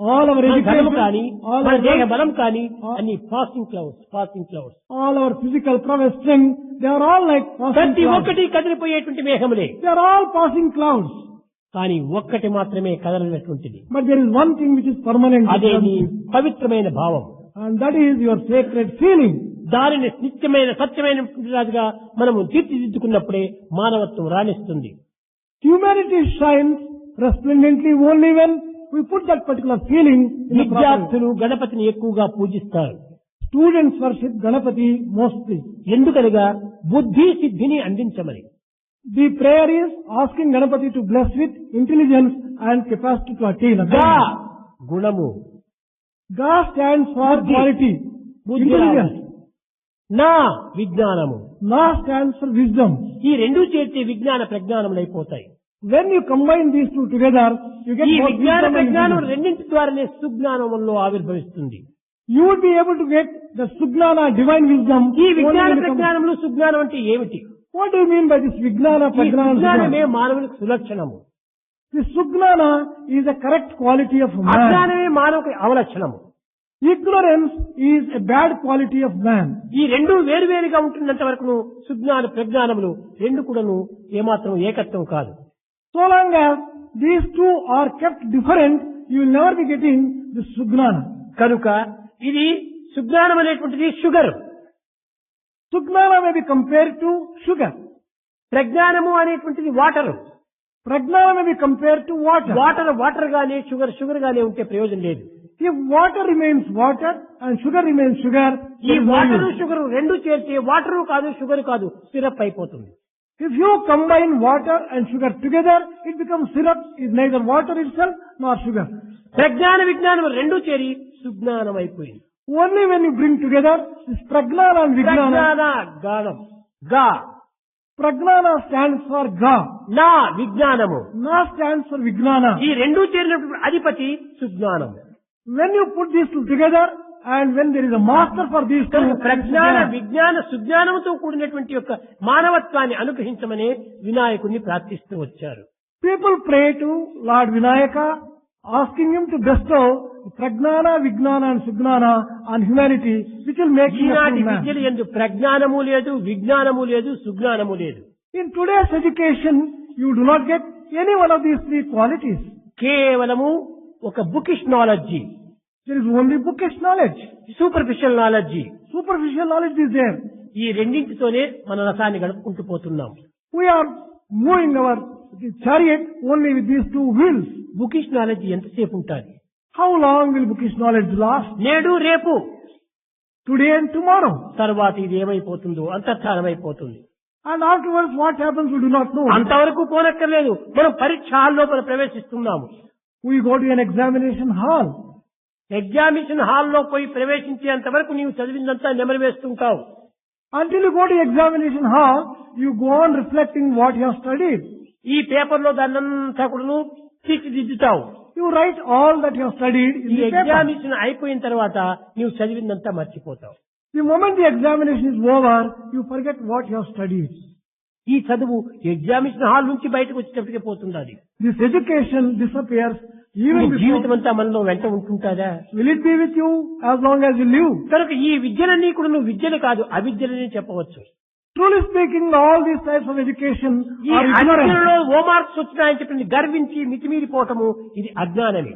All our మన ధనము education, కానీ, all మన our దేహ wealth, బలం కానీ అన్ని passing clouds. all our physical prowess, strength, they are all like passing ప్రతి clouds. ఒక్కటి కదిలిపోయేటువంటి మేఘములే. They are all passing clouds. కానీ ఒక్కటి మాత్రమే కదలనటువంటిది. But there is one thing which is permanent, అదే నీ పవిత్రమైన భావం. and that is your sacred feeling. దానిని నిత్యమైన సత్యమైన రాజుగా మనము తీర్చిదిద్దుకున్నప్పుడే మానవత్వం రాణిస్తుంది. Humanity shines resplendently only when we put that particular feeling in the proper way. విద్యార్థులు గణపతిని ఎక్కువగా పూజిస్తారు. Students worship Ganapati mostly. ఎందుకనగా బుద్ధి సిద్ధిని అందించమని. The prayer is asking Ganapati to bless with intelligence and capacity to attain. గా గుణము, Ga stands for Buddhi. quality, బుద్ధి intelligence. రావాలి. నా విజ్ఞానము, Na stands for wisdom. ఈ రెండు చేర్చి విజ్ఞాన ప్రజ్ఞానములు అయిపోతాయి. When you combine these two together, you get ఈ both విజ్ఞాన wisdom and ప్రజ్ఞానం wisdom. రెండింటి ద్వారానే సుజ్ఞానంలో ఆవిర్భవిస్తుంది. You would be able to get the Sugnana, divine wisdom. ఈ only విజ్ఞాన when you ప్రజ్ఞానంలో సుజ్ఞానం అంటే ఏమిటి? What do you mean by this Vijnana, ఈ Pragnana, సుజ్ఞానమే Sugnana? మానవునికి సులక్షణము, This Sugnana is a correct quality of man. అజ్ఞానమే మానవుకి అవలక్షణము. Ignorance is a bad quality of man. ఈ రెండు వేరువేరుగా ఉంటున్నంత వరకు సుజ్ఞాన ప్రజ్ఞానములు రెండు కూడాను ఏమాత్రం ఏకత్వం కాదు. So long as these two are kept different, you will never be getting the Sugnana. కనుక ఇది సుజ్ఞానం అనేటువంటిది sugar, Sugnana may be compared to sugar. ప్రజ్ఞానము అనేటువంటిది water. Pragnana may be compared to water. Water గానే షుగర్ గానే ఉంటే ప్రయోజనం లేదు. If water remains water and sugar remains sugar, ఈ there is no water use. Sugar రెండు చేర్చి వాటర్ కాదు షుగర్ కాదు సిరప్ అయిపోతుంది. If you combine water and sugar together, it becomes syrup. It's neither water itself nor sugar. ప్రజ్ఞాన విజ్ఞానం రెండు చేరి సుజ్ఞానం అయిపోయింది. Only when you bring together this Pragnana and Vijnana. ప్రజ్ఞాన గానం గా, Pragnana stands for Ga. నా విజ్ఞానము, Na stands for Vijnana. ఈ రెండు చేరినప్పుడు అధిపతి సుజ్ఞానం. When you put these two together and when there is a master for these two, ప్రజ్ఞాన విజ్ఞాన సుజ్ఞానంతో కూడినటువంటి యొక్క మానవత్వాన్ని అనుగ్రహించమని వినాయకుడిని ప్రార్థిస్తూ వచ్చారు. people pray to Lord Vinayaka, asking him to bestow Pragnana, Vijnana and Sugnana on humanity, which will make him a ఈనాటి full man. విద్యలు ఎందు ప్రజ్ఞానము లేదు, విజ్ఞానము లేదు, సుజ్ఞానము లేదు. In today's education, you do not get any one of these three qualities. కేవలము ఒక bookish knowledge, There is only bookish knowledge. Superficial knowledge, Superficial knowledge is there. ఈ రెండింటితోనే మన రసాన్ని గడుపుకుంటూ పోతున్నాం. We are moving our chariot only with these two wheels. Bookish knowledge ఎంతసేపు ఉంటుంది? How long will bookish knowledge last? నేడు రేపు, Today and tomorrow. తర్వాత ఇది ఏమైపోతుందో అంతర్ధానమైపోతుంది. And afterwards what happens we do not know. అంతవరకు పోనక్కర్లేదు, మనం పరీక్ష హాల్ లోపల ప్రవేశిస్తున్నాము. We go to an examination hall. Examination హాల్లో పోయి ప్రవేశించేంత వరకు నీవు చదివిందంతా నెమరు వేస్తుంటావు. Until you go to examination hall, you go on reflecting what you have studied. ఈ పేపర్లో దాన్నంతా కూడాను తీర్చిదిద్దుతావు. You write all that you have studied in ఈ the paper. ఎగ్జామినేషన్ అయిపోయిన తర్వాత నీవు చదివిందంతా మర్చిపోతావు. The moment the examination is over, you forget what you have studied. ఈ చదువు ఎగ్జామినేషన్ హాల్ నుంచి బయటకు వచ్చేటప్పటికే పోతుంది. This education disappears even నీ జీవితం before. అంతా మనలో వెంట ఉంటుంటాదా? Will it be with you as long as you live? కనుక ఈ విద్యలన్నీ కూడా నువ్వు విద్యలు కాదు అవిద్యలని చెప్పవచ్చు. Truly speaking, all these types of education ఈ are ignorant. అవిద్యలలో ఓ మార్క్స్ వచ్చినాయని చెప్పి గర్వించి మితిమీరిపోవటము ఇది అజ్ఞానమే.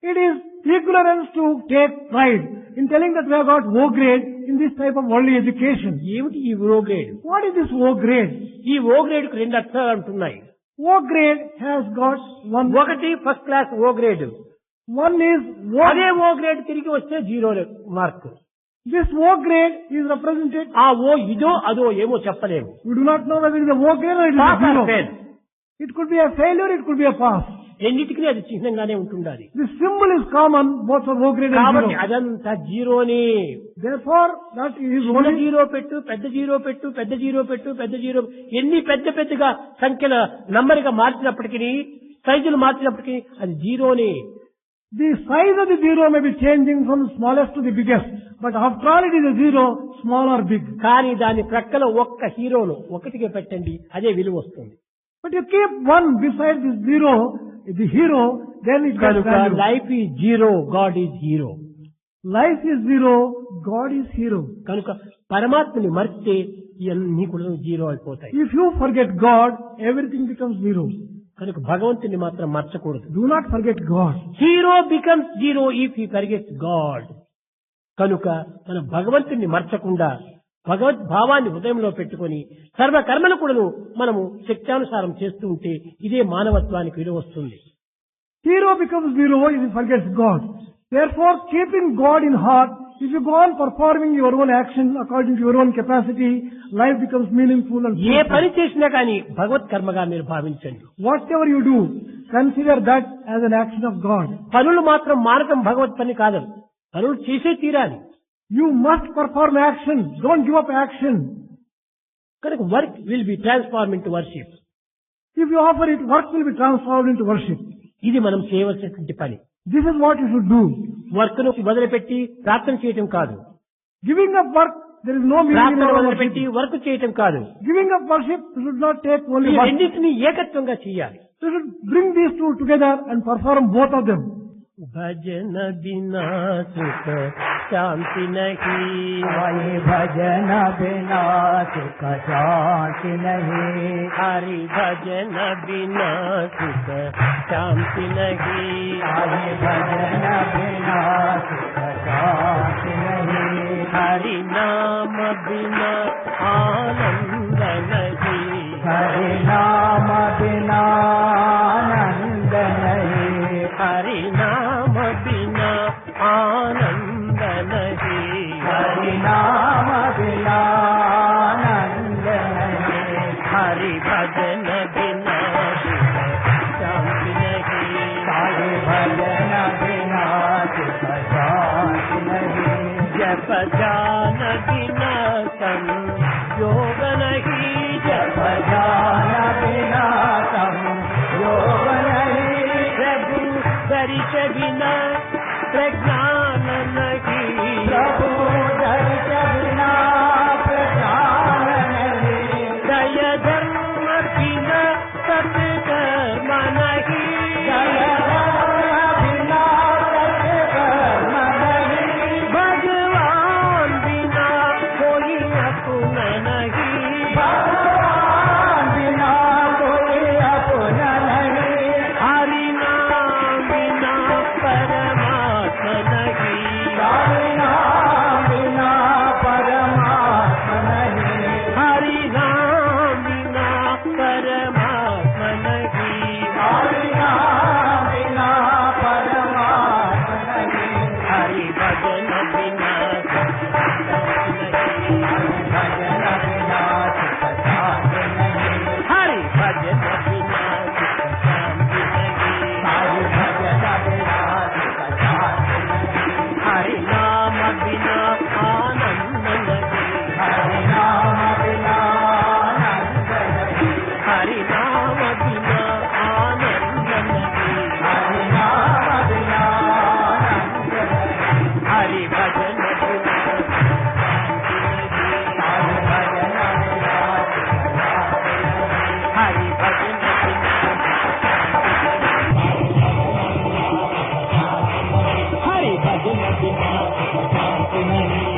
It is ignorance to take pride in telling that we have got O grade in this type of worldly education. ఏమిటి ఈ ఓ grade? What is this O grade? ఈ ఓ grade కు రెండు అర్థాలు అంటున్నాయి. O grade has got ఒకటి first class oh grade, one is O. అదే ఓ grade తిరిగి వస్తే 0 mark. This O grade is represented. ఆ ఓ ఇదో అదో ఏమో చెప్పలేము. We do not know whether it is a O grade or it is a pass or zero. Fail, It could be a failure, it could be a pass. రెండింటికి అది చిహ్నంగానే ఉంటుండాలి. The symbol is common both for O grade and కాబట్టి zero. అదంతా జీరోనే. Therefore, that is చిన్న only zero పెట్టు, పెద్ద zero పెట్టు, పెద్ద జీరో పెట్టు, పెద్ద జీరో, ఎన్ని పెద్దగా సంఖ్యల నంబర్గా మార్చినప్పటికీ, సైజులు మార్చినప్పటికీ అది జీరోనే. the size of the zero may be changing from the smallest to the biggest, but after all it is a zero, small or big. కానీ దాని ప్రక్కలో ఒక్క హీరోను ఒకటిగా పెట్టండి, అదే విలువ వస్తుంది. But you keep one beside this zero, the hero, then it gets కనుక value. Life is zero, God is hero. Life is zero, God is hero. కనుక పరమాత్మని మర్చితే ఇవన్నీ కూడా జీరో అయిపోతాయి. If you forget God, everything becomes zero. కనుక భగవంతుని మాత్రం మర్చకూడదు. Do not forget God. Hero becomes zero if he forgets God. కనుక మనం భగవంతుని మర్చకుండా భగవద్ భావాన్ని హృదయంలో పెట్టుకొని సర్వ కర్మలు కూడాను మనము శక్త్యానుసారం చేస్తూ ఉంటే ఇదే మానవత్వానికి విలువ వస్తుంది. Hero becomes zero if he forgets God. Therefore, keeping God in heart, if you go on performing your own action according to your own capacity, life becomes meaningful and A fruitful. పని చేసినా కానీ భగవత్ కర్మగా మీరు భావించండి. Whatever you do, consider that as an action of God. పనులు మాత్రం మానటం భగవత్ పని కాదు, పనులు చేసే తీరాలి. You must perform action. Don't give up action. కనుక work will be transform into worship. If you offer it, work will be transformed into worship. ఇది మనం చేయవలసినటువంటి పని. This is what you should do. Work ను వదిలిపెట్టి ప్రార్థన చేయటం కాదు. Giving up work, there is no meaning in ప్రార్థన our వదిలిపెట్టి worship. వర్క్ చేయటం కాదు. Giving up worship should not take ఈ only work. రెండింటినీ ఏకత్వంగా చేయాలి. You should bring these two together and perform both of them. భజన బినా సుఖ శాంతి నహీ. భజన బినా సుఖ శాంతి నహీ. హరి భజన బినా సుఖ శాంతి నహీ. హరి భజన బినా సుఖ శాంతి నహీ. హరి నామ బినా ఆనంద నహీ. హరి నామ బినా ఆనంద నహీ. హరి నామ బినా ఆనంద నహీ. హరి నామ బినా ఆనంద నహీ. హరి భజన బినా సుఖ శాంతి నహీ. హరి భజన బినా సుఖ శాంతి నహీ. జప ధ్యాన బినా సంయోగ నహీ. జప ధ్యాన బినా సంయోగ నహీ. ప్రభు దర్శ బినా ప్రజ్ఞాన నహీ. ప్రభు దర్శ బినా ప్రజ్ఞాన నహీ. దయ ధర్మ బినా సత్కర్మ నహీ. దయ ధర్మ బినా సత్కర్మ నహీ. भगवान बिना कोई अपना नहीं. भगवान बिना कोई अपना नहीं. हरि नाम बिना परमात्मा नहीं. हरि नाम बिना परमात्मा नहीं. हरि नाम बिना परमात्मा नहीं. हरि नाम बिना परमात्मा नहीं. हरि भजन बिना भजन बिना सुख शांति नहीं. हरि भजन बिना सुख शांति नहीं. हरि भजन बिना सुख शांति नहीं. हरि नाम बिना आनंद नहीं. हरि नाम बिना आनंद नहीं. हरि नाम बिना आनंद नहीं. हरि नाम बिना आनंद नहीं. हरि भजन बिना हरि भजन बिना हरि भजन बिना हरि भजन बिना शांति नहीं.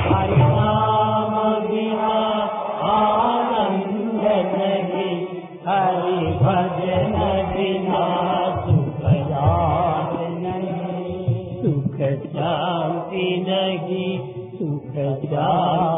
हरि नाम बिना आनंद नहीं. हरि भजन बिना सुख शांति नहीं. सुख शांति नहीं. सुख शांति